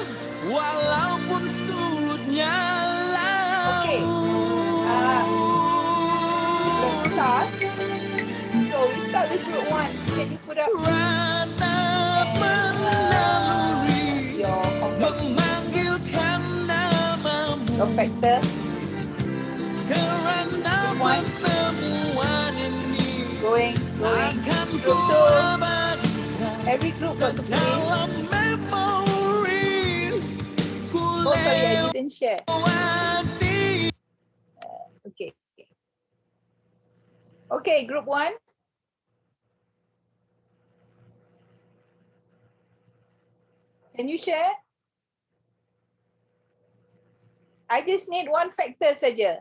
walaupun surutnya laut. Okay. Let's start. So we start with group 1. Can you put up your memanggilkan namamu, your factor? Kerana pertemuan ini Going. akan ku Group 2. abadikan Every group got to put in. dalam memori ku Oh, sorry, I didn't share. lewati. Okay. Okay, group 1. Can you share? I just need one factor saja.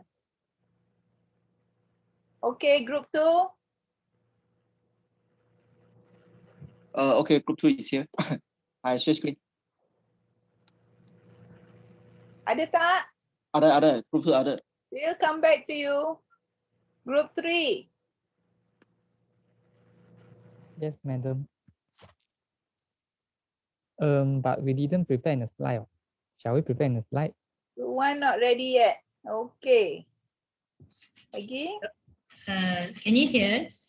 Okay, group 2. Okay, group 2 is here. I share screen. Ada tak? Ada. Group 2 ada. We'll come back to you. Group 3. Yes, madam. But we didn't prepare in a slide. Shall we prepare in a slide? Group 1 not ready yet. Okay. Lagi? Can you hear us?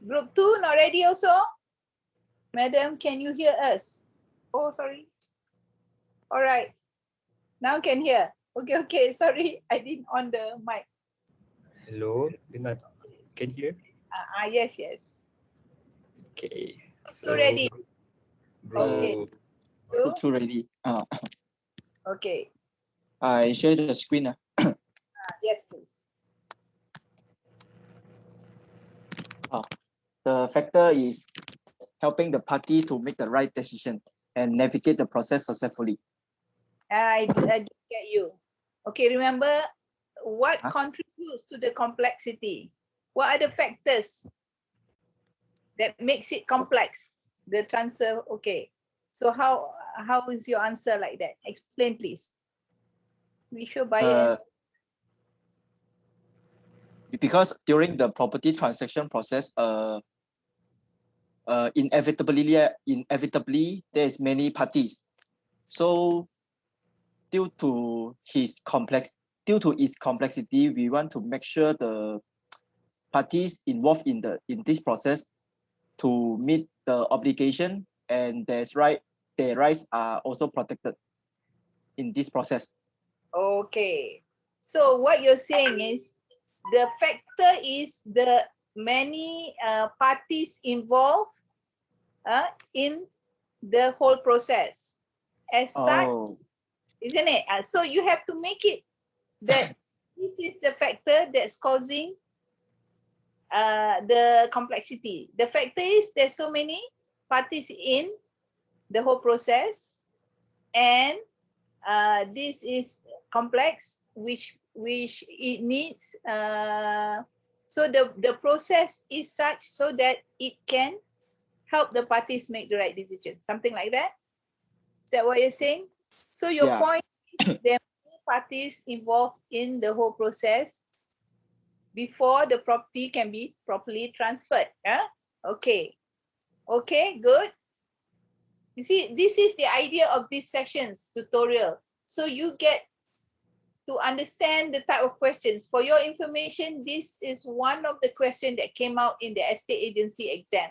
Group 2 not ready also? Madam, can you hear us? Oh, sorry. All right. Now can hear. Okay. Sorry, I didn't on the mic. Hello, Dengar. Can you hear? Yes. Okay. So ready. Group Group 2 ready. Okay. I share the screen. Yes, please. The factor is helping the parties to make the right decision and navigate the process successfully. I do get you. Okay, remember what contributes to the complexity? What are the factors that makes it complex? The transfer, okay. So how is your answer like that? Explain, please. We should buy it. Because during the property transaction process, inevitably there is many parties. So due to its complexity, we want to make sure the parties involved in this process to meet the obligation and their rights are also protected in this process. Okay. So what you're saying is the factor is the many parties involved in the whole process. As such, isn't it? So you have to make it that this is the factor that's causing the complexity. The factor is there's so many parties in the whole process, and this is complex, which it needs. So the process is such so that it can help the parties make the right decision. Something like that. Is that what you're saying? So your Yeah. point is there are many parties involved in the whole process before the property can be properly transferred. Yeah. Okay. Okay, good. You see, this is the idea of these sessions tutorial. So you get to understand the type of questions. For your information, this is one of the questions that came out in the estate agency exam.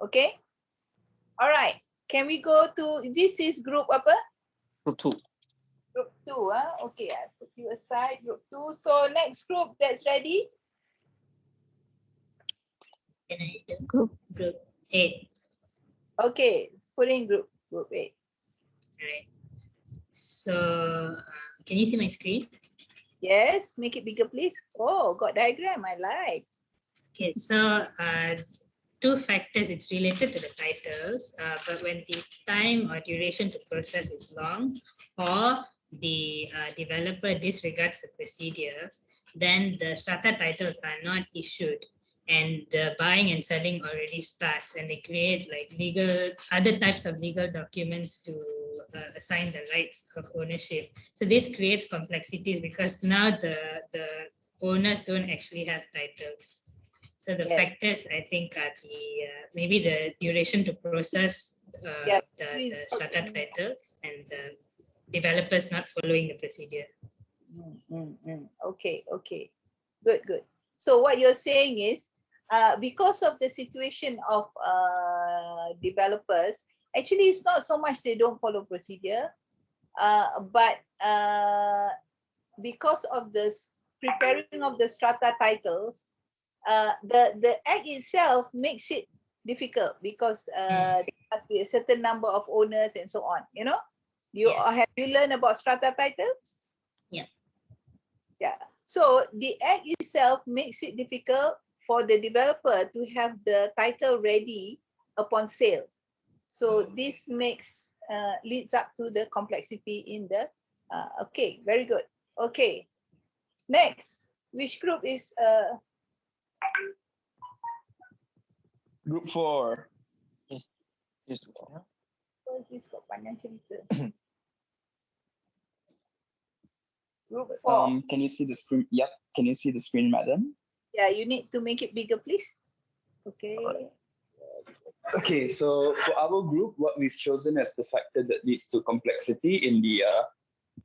Okay. All right. Can we go to, this is group apa? Group 2. Group 2. Okay, I put you aside, group 2. So next group that's ready. Can I do group 8? Okay, put in group 8. Right. So can you see my screen? Yes, make it bigger, please. Oh, got diagram. I like. Okay, so two factors, it's related to the titles, but when the time or duration to process is long, or the developer disregards the procedure, then the strata titles are not issued and the buying and selling already starts, and they create like other types of legal documents to assign the rights of ownership. So this creates complexities because now the owners don't actually have titles. So the factors, I think, are the maybe the duration to process the strata titles and the developers not following the procedure. Okay, okay, good. So what you're saying is, because of the situation of developers, actually it's not so much they don't follow procedure, but because of the preparing of the strata titles, the act itself makes it difficult because there must be a certain number of owners and so on. You know, have you learned about strata titles? Yeah. Yeah. So the act itself makes it difficult for the developer to have the title ready upon sale. So this makes leads up to the complexity in the. Okay, very good. Okay. Next, which group is Group 4. Yes. He's got panjang cerita. Group 4. Can you see the screen? Yep. Can you see the screen, madam? Yeah, you need to make it bigger, please. Okay. Okay, so for our group, what we've chosen as the factor that leads to complexity in the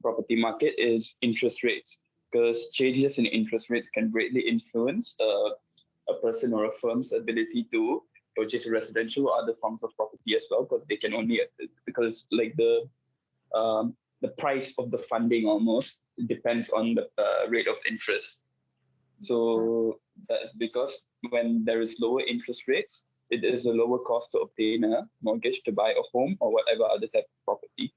property market is interest rates, because changes in interest rates can greatly influence a person or a firm's ability to purchase a residential or other forms of property as well, because they can only, because like the price of the funding almost depends on the rate of interest. So that's because when there is lower interest rates, it is a lower cost to obtain a mortgage to buy a home or whatever other type of property.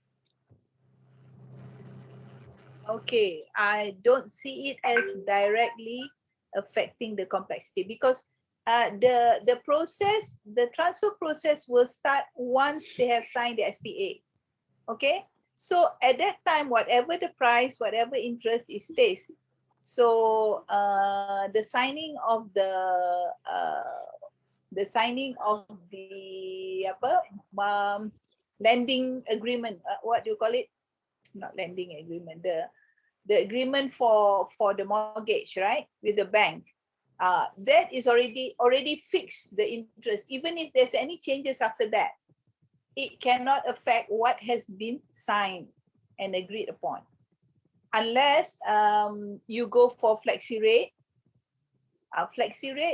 Okay, I don't see it as directly affecting the complexity because the process, the transfer process will start once they have signed the SPA. Okay, so at that time, whatever the price, whatever interest, it stays. So the signing of the lending agreement, what do you call it? Not lending agreement, the agreement for the mortgage, right, with the bank, that is already fixed the interest. Even if there's any changes after that, it cannot affect what has been signed and agreed upon, unless you go for flexi rate.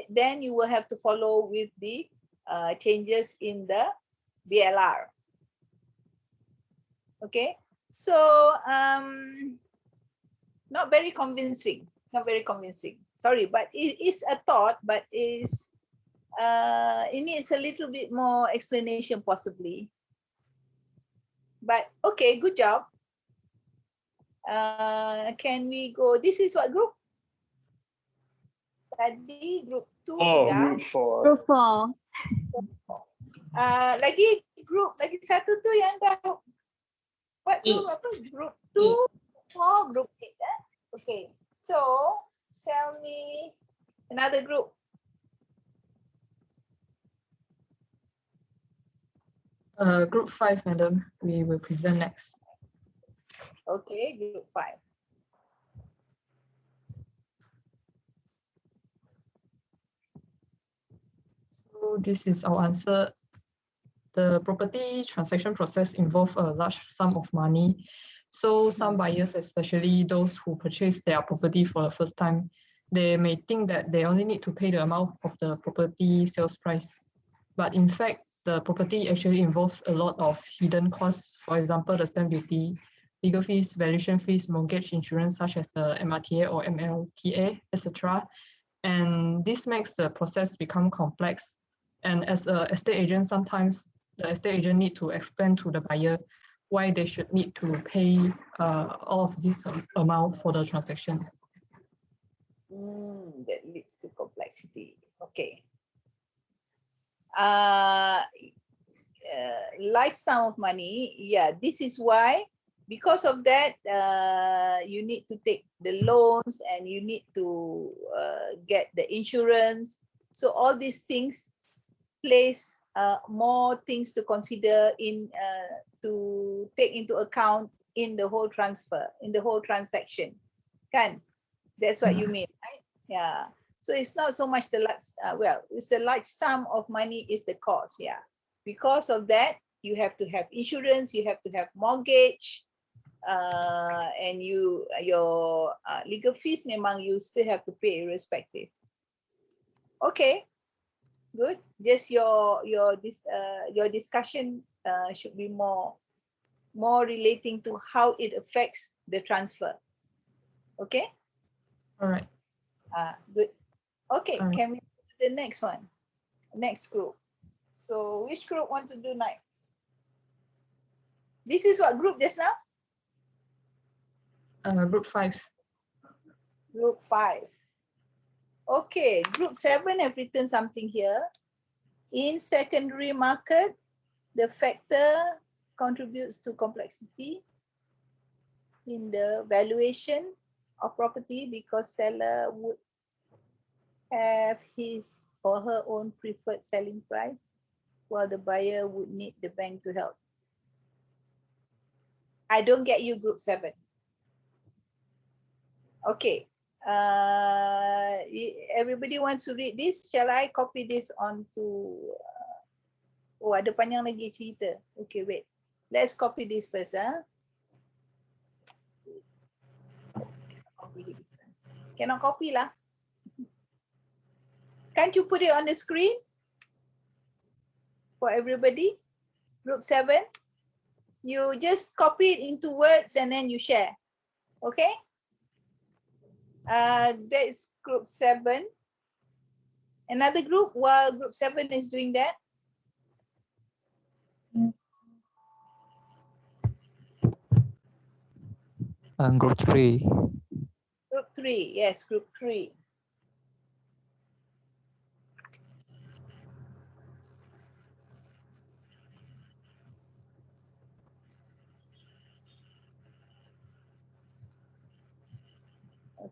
Then you will have to follow with the changes in the BLR. Okay, so not very convincing. Sorry, but it is a thought, but it needs a little bit more explanation possibly. But okay, good job. Can we go? This is what group? Tadi group 2 sudah. Group 4. Group 4. Lagi satu tu yang dah. What group? Apa? Group 2 or group 8? Okay. So tell me another group. Group 5, madam. We will present next. Okay, group 5. So this is our answer. The property transaction process involves a large sum of money. So some buyers, especially those who purchase their property for the first time, they may think that they only need to pay the amount of the property sales price. But in fact, the property actually involves a lot of hidden costs. For example, the stamp duty, legal fees, valuation fees, mortgage insurance such as the MRTA or MLTA, etc. And this makes the process become complex. And as an estate agent, sometimes the estate agent need to explain to the buyer why they should need to pay all of this amount for the transaction. That leads to complexity. Okay. Large sum of money. Yeah, this is why. Because of that, you need to take the loans and you need to get the insurance. So all these things place more things to consider in to take into account in the whole transfer, in the whole transaction. Kan? That's what you mean, right? Yeah. So it's not so much the large, well, it's the large sum of money is the cost, yeah. Because of that, you have to have insurance, you have to have mortgage, and your legal fees memang you still have to pay irrespective. Okay, good. Just your discussion should be more relating to how it affects the transfer. Okay. All right. Good. Okay, All right. can we go to the next one? Next group. So which group want to do next? This is what group just now? Group 5. Group 5. Okay, group 7 have written something here. In secondary market, the factor contributes to complexity in the valuation of property because seller would have his or her own preferred selling price, while the buyer would need the bank to help. I don't get you, group 7. Okay. Everybody wants to read this. Shall I copy this onto... oh, ada panjang lagi cerita. Okay, wait. Let's copy this first. Cannot copy lah. Can't you put it on the screen for everybody? Group 7. You just copy it into words and then you share. Okay? That is group 7. Another group while group 7 is doing that. Group 3. Group 3, yes, group 3.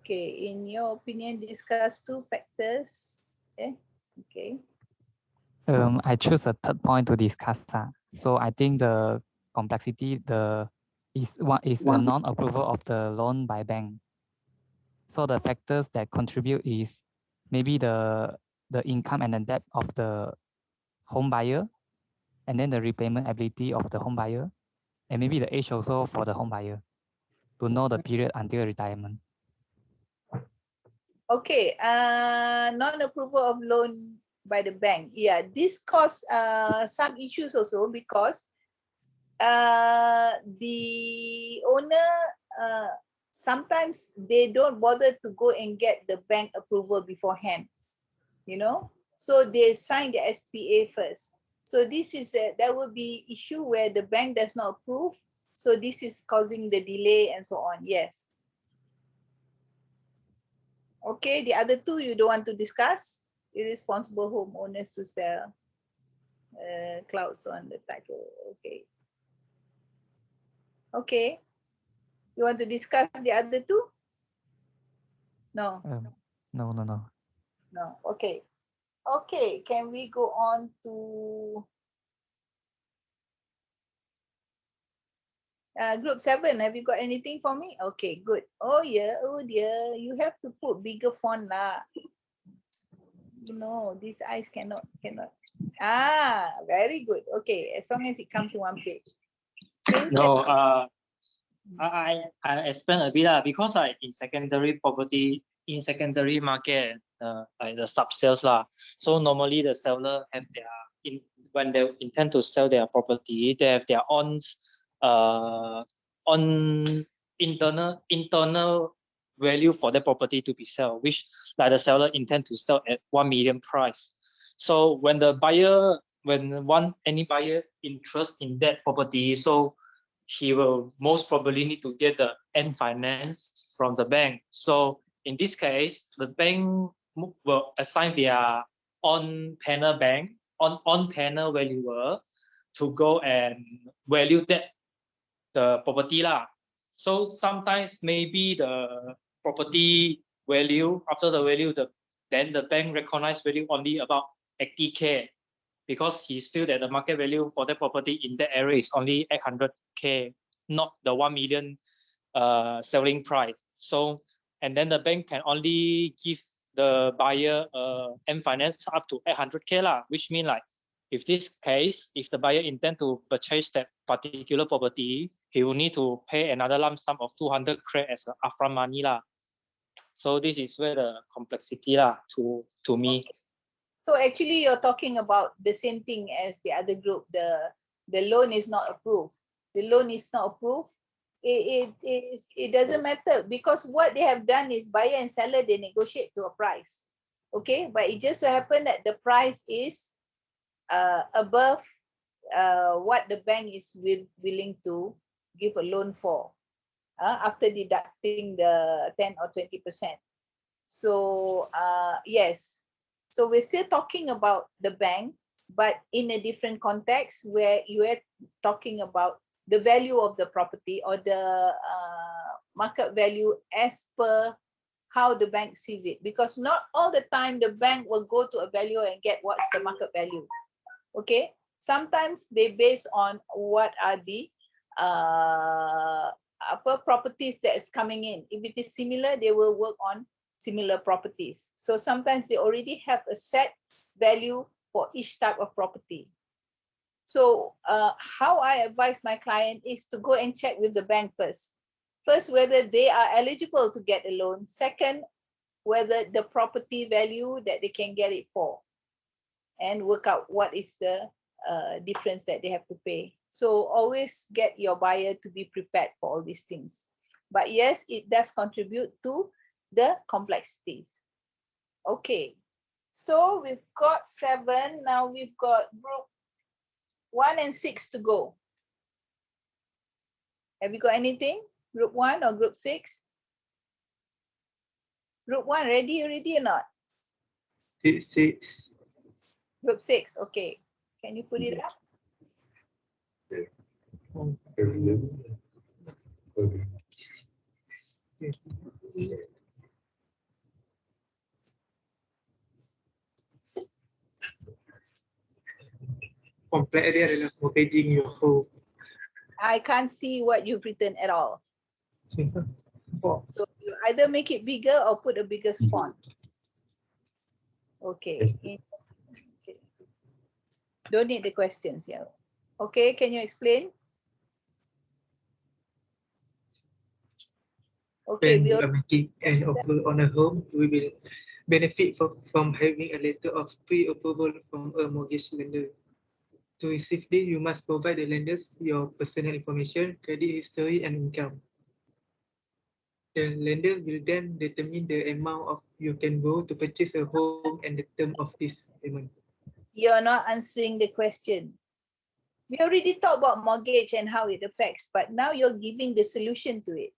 Okay, in your opinion, discuss 2 factors. Okay. I choose a third point to discuss. So I think the complexity is the non-approval of the loan by bank. So the factors that contribute is maybe the income and the debt of the home buyer, and then the repayment ability of the home buyer, and maybe the age also for the home buyer to know the period until retirement. Okay, non-approval of loan by the bank. Yeah, this caused some issues also because the owner sometimes they don't bother to go and get the bank approval beforehand, you know, so they sign the SPA first. So this is there will be issue where the bank does not approve, so this is causing the delay and so on. Yes. Okay, the other 2 you don't want to discuss. Irresponsible homeowners to sell clouds on the title. Okay. Okay. You want to discuss the other 2? No. No. No. Okay. Okay. Can we go on to Group 7, have you got anything for me? Okay, good. Oh yeah, oh dear, you have to put bigger font lah. You know, these eyes cannot. Very good. Okay, as long as it comes to one page. No, I explain a bit because in secondary property, in secondary market, like the sub sales lah. So normally the seller have their when they intend to sell their property, they have their own internal value for the property to be sold, which like the seller intend to sell at 1 million price. So when the buyer, any buyer interest in that property, so he will most probably need to get the end finance from the bank. So in this case, the bank will assign their on panel valuer to go and value the property lah. So sometimes maybe the property value, after the value, then the bank recognize value only about 80K, because he feel that the market value for that property in that area is only 800K, not the 1 million selling price. So, and then the bank can only give the buyer end finance up to 800K lah, which mean like, if this case, if the buyer intend to purchase that particular property, he will need to pay another lump sum of 200K as an upfront money lah. So this is where the complexity lah to me. So actually you're talking about the same thing as the other group. The loan is not approved. The loan is not approved. It doesn't matter, because what they have done is buyer and seller, they negotiate to a price. Okay, but it just so happened that the price is above what the bank is willing to give a loan for, after deducting the 10 or 20%. So yes, so we're still talking about the bank, but in a different context, where you are talking about the value of the property, or the market value as per how the bank sees it, because not all the time the bank will go to a valuer and get what's the market value. Okay, sometimes they base on what are the properties that is coming in. If it is similar, they will work on similar properties. So sometimes they already have a set value for each type of property. So how I advise my client is to go and check with the bank first. First, whether they are eligible to get a loan. Second, whether the property value that they can get it for, and work out what is the difference that they have to pay. So always get your buyer to be prepared for all these things. But yes, it does contribute to the complexities. Okay, so we've got 7. Now we've got group 1 and 6 to go. Have you got anything? Group 1 or group 6? Group 1 ready already or not? 6. Group 6, okay. Can you put it up? Complex dia adalah mortgaging your home. I can't see what you've written at all. So you either make it bigger or put a bigger font. Okay. Don't need the questions here. Okay, can you explain? Okay, When you are making an offer on a home, we will benefit from having a letter of pre-approval from a mortgage lender. To receive this, you must provide the lenders your personal information, credit history, and income. The lender will then determine the amount of you can borrow to purchase a home and the term of this payment. You're not answering the question. We already talked about mortgage and how it affects, but now you're giving the solution to it.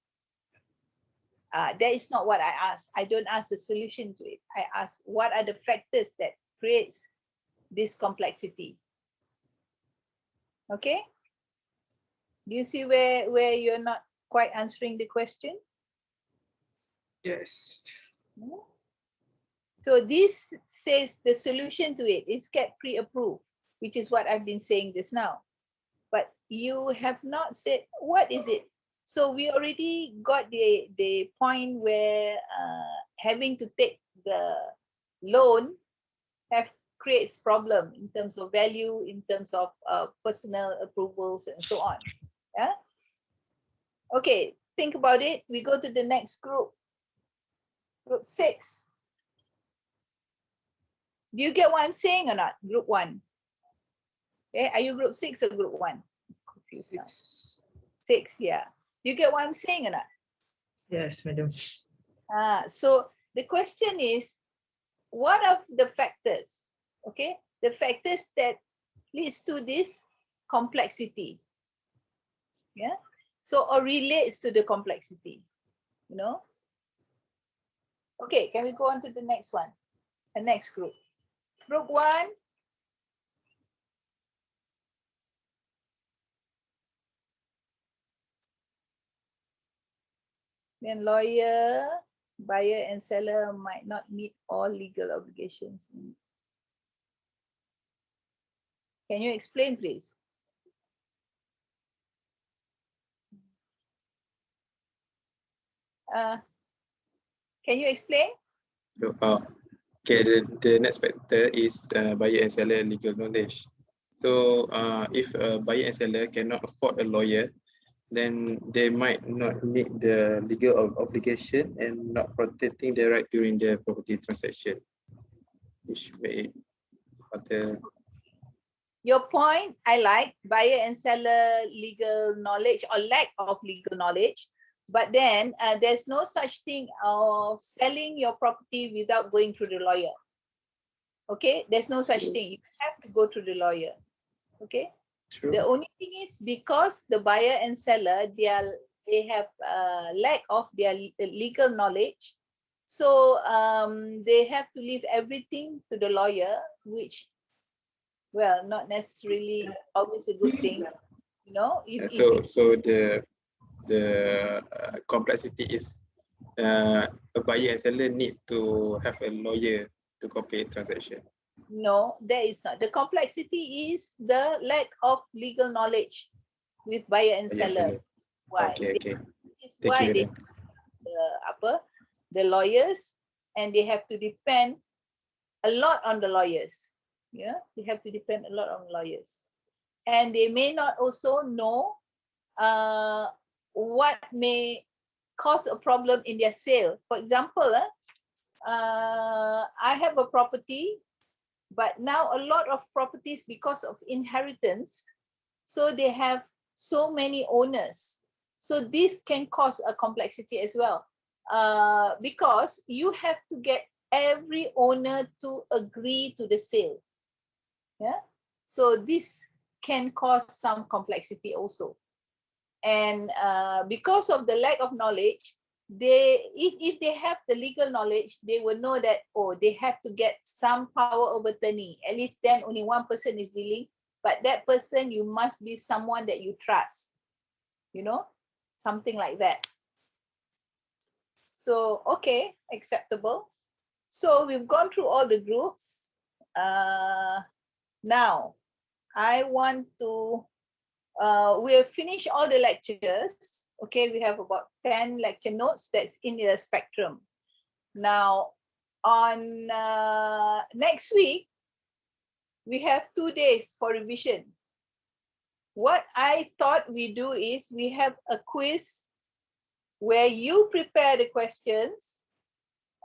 That is not what I asked. I don't ask the solution to it. I ask what are the factors that creates this complexity. Okay? Do you see where you're not quite answering the question? Yes. So this says the solution to it is get pre-approved, which is what I've been saying just now. But you have not said what is it. So we already got the point where having to take the loan creates problem in terms of value, in terms of personal approvals and so on. Yeah. Okay, think about it. We go to the next group. Group 6. Do you get what I'm saying or not? Group 1. Okay, are you group 6 or group 1? Confused now. 6, yeah. Do you get what I'm saying or not? Yes, madam. So the question is, what are the factors? Okay, the factors that leads to this complexity. Yeah. So or relates to the complexity. You know. Okay, can we go on to the next one? The next group. Group 1. When lawyer, buyer and seller might not meet all legal obligations. Can you explain, please? Can you explain? Okay, the next factor is buyer and seller legal knowledge. So if a buyer and seller cannot afford a lawyer, then they might not meet the legal obligation and not protecting their right during the property transaction, which may other. Your point, I like buyer and seller legal knowledge or lack of legal knowledge, but then there's no such thing of selling your property without going through the lawyer. Okay, there's no such thing. You have to go through the lawyer. Okay. True. The only thing is because the buyer and seller they have lack of their legal knowledge, so they have to leave everything to the lawyer, which, well, not necessarily always a good thing, you know. So the complexity is a buyer and seller need to have a lawyer to complete transaction. No, that is not. The complexity is the lack of legal knowledge with buyer and seller. Why? Okay. It's why they the lawyers, and they have to depend a lot on the lawyers. Yeah, they have to depend a lot on lawyers, and they may not also know what may cause a problem in their sale. For example, I have a property, but now a lot of properties, because of inheritance, so they have so many owners. So this can cause a complexity as well, because you have to get every owner to agree to the sale. Yeah, so this can cause some complexity also. And because of the lack of knowledge, if they have the legal knowledge, they will know that, oh, they have to get some power of attorney. At least then only one person is dealing, but that person, you must be someone that you trust, you know, something like that. So, okay, acceptable. So we've gone through all the groups. Now, I want to, we have finished all the lectures. Okay, we have about 10 lecture notes that's in the spectrum. Now, on next week, we have 2 days for revision. What I thought we do is we have a quiz where you prepare the questions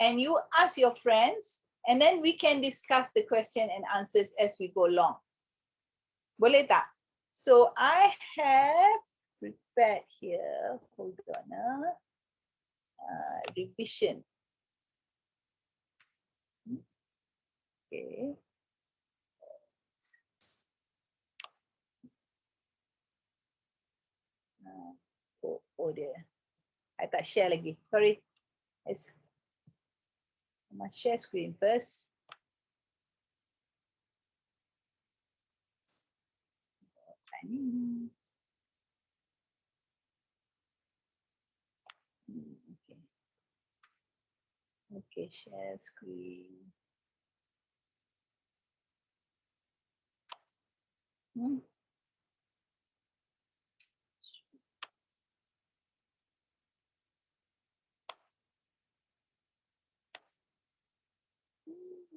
and you ask your friends, and then we can discuss the question and answers as we go along. Boleh tak? So I have prepared here, hold on, revision. Okay. Oh dia. I tak share lagi. Sorry. I must share screen first. Okay. Okay, share screen.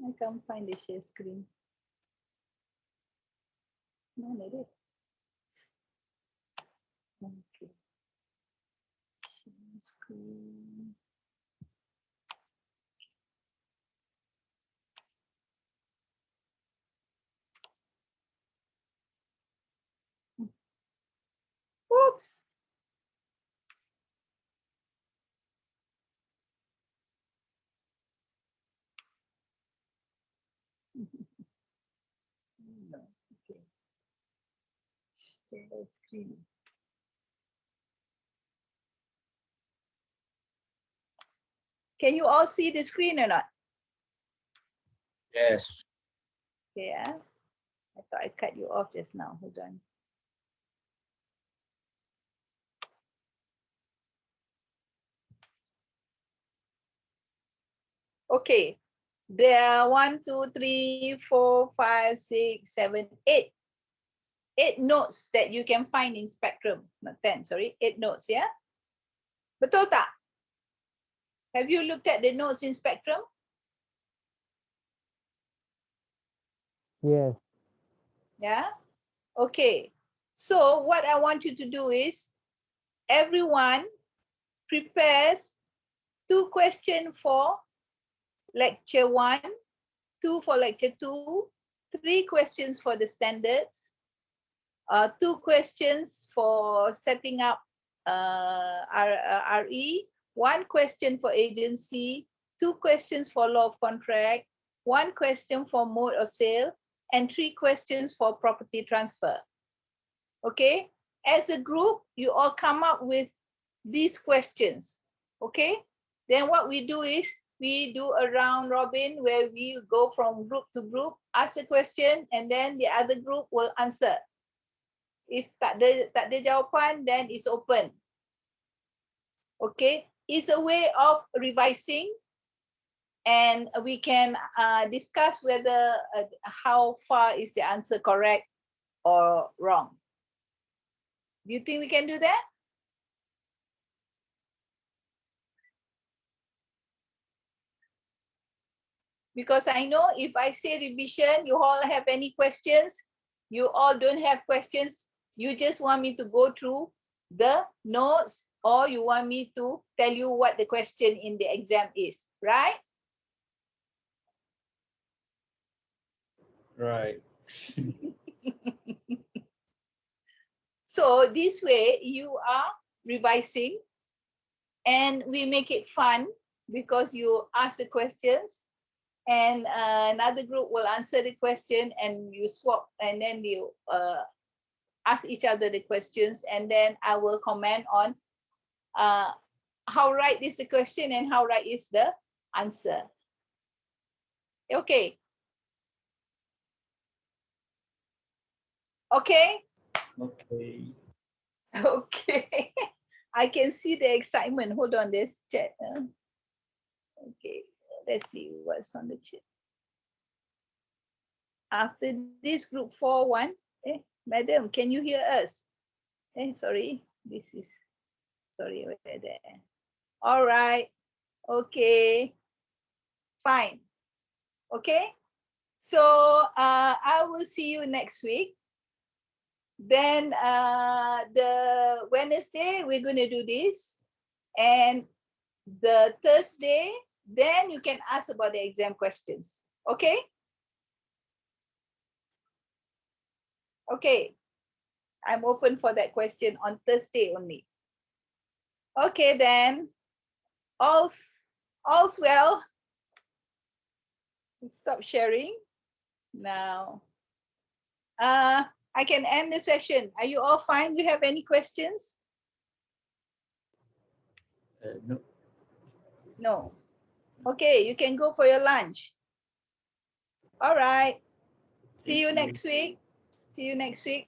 I can't find the share screen. Mana dia? Okay. Share screen. Oops. No. Okay. Share screen. Can you all see the screen or not? Yes. Yeah. I thought I cut you off just now. Hold on. Okay. There are 1, 2, 3, 4, 5, 6, 7, 8. 8 nodes that you can find in Spectrum. Not 10, sorry. 8 nodes, yeah? Betul tak? Have you looked at the nodes in Spectrum? Yes. Yeah? Okay. So what I want you to do is, everyone prepares 2 questions for lecture 1, 2 for lecture 2, 3 questions for the standards, 2 questions for setting up RE, 1 question for agency, 2 questions for law of contract, 1 question for mode of sale, and 3 questions for property transfer. Okay, as a group, you all come up with these questions. Okay, then what we do is we do a round robin where we go from group to group, ask a question, and then the other group will answer. If tak ada jawapan, then it's open. Okay, it's a way of revising, and we can discuss whether how far is the answer correct or wrong. Do you think we can do that? Because I know if I say revision, you all have any questions, you all don't have questions, you just want me to go through the notes, or you want me to tell you what the question in the exam is, right? Right. So this way you are revising, and we make it fun because you ask the questions, and another group will answer the question, and you swap, and then you ask each other the questions, and then I will comment on how right is the question and how right is the answer. Okay. Okay. Okay. Okay. I can see the excitement. Hold on, this chat. Okay, let's see what's on the chat. After this group 4-1, madam, can you hear us? Sorry, this is, sorry, where there. All right, okay, fine. Okay, so I will see you next week. Then the Wednesday, we're going to do this. And the Thursday, then you can ask about the exam questions. Okay? Okay. I'm open for that question on Thursday only. Okay, then. All's well. Stop sharing. Now, I can end the session. Are you all fine? Do you have any questions? No. No. Okay, you can go for your lunch. All right. See you next week. See you next week.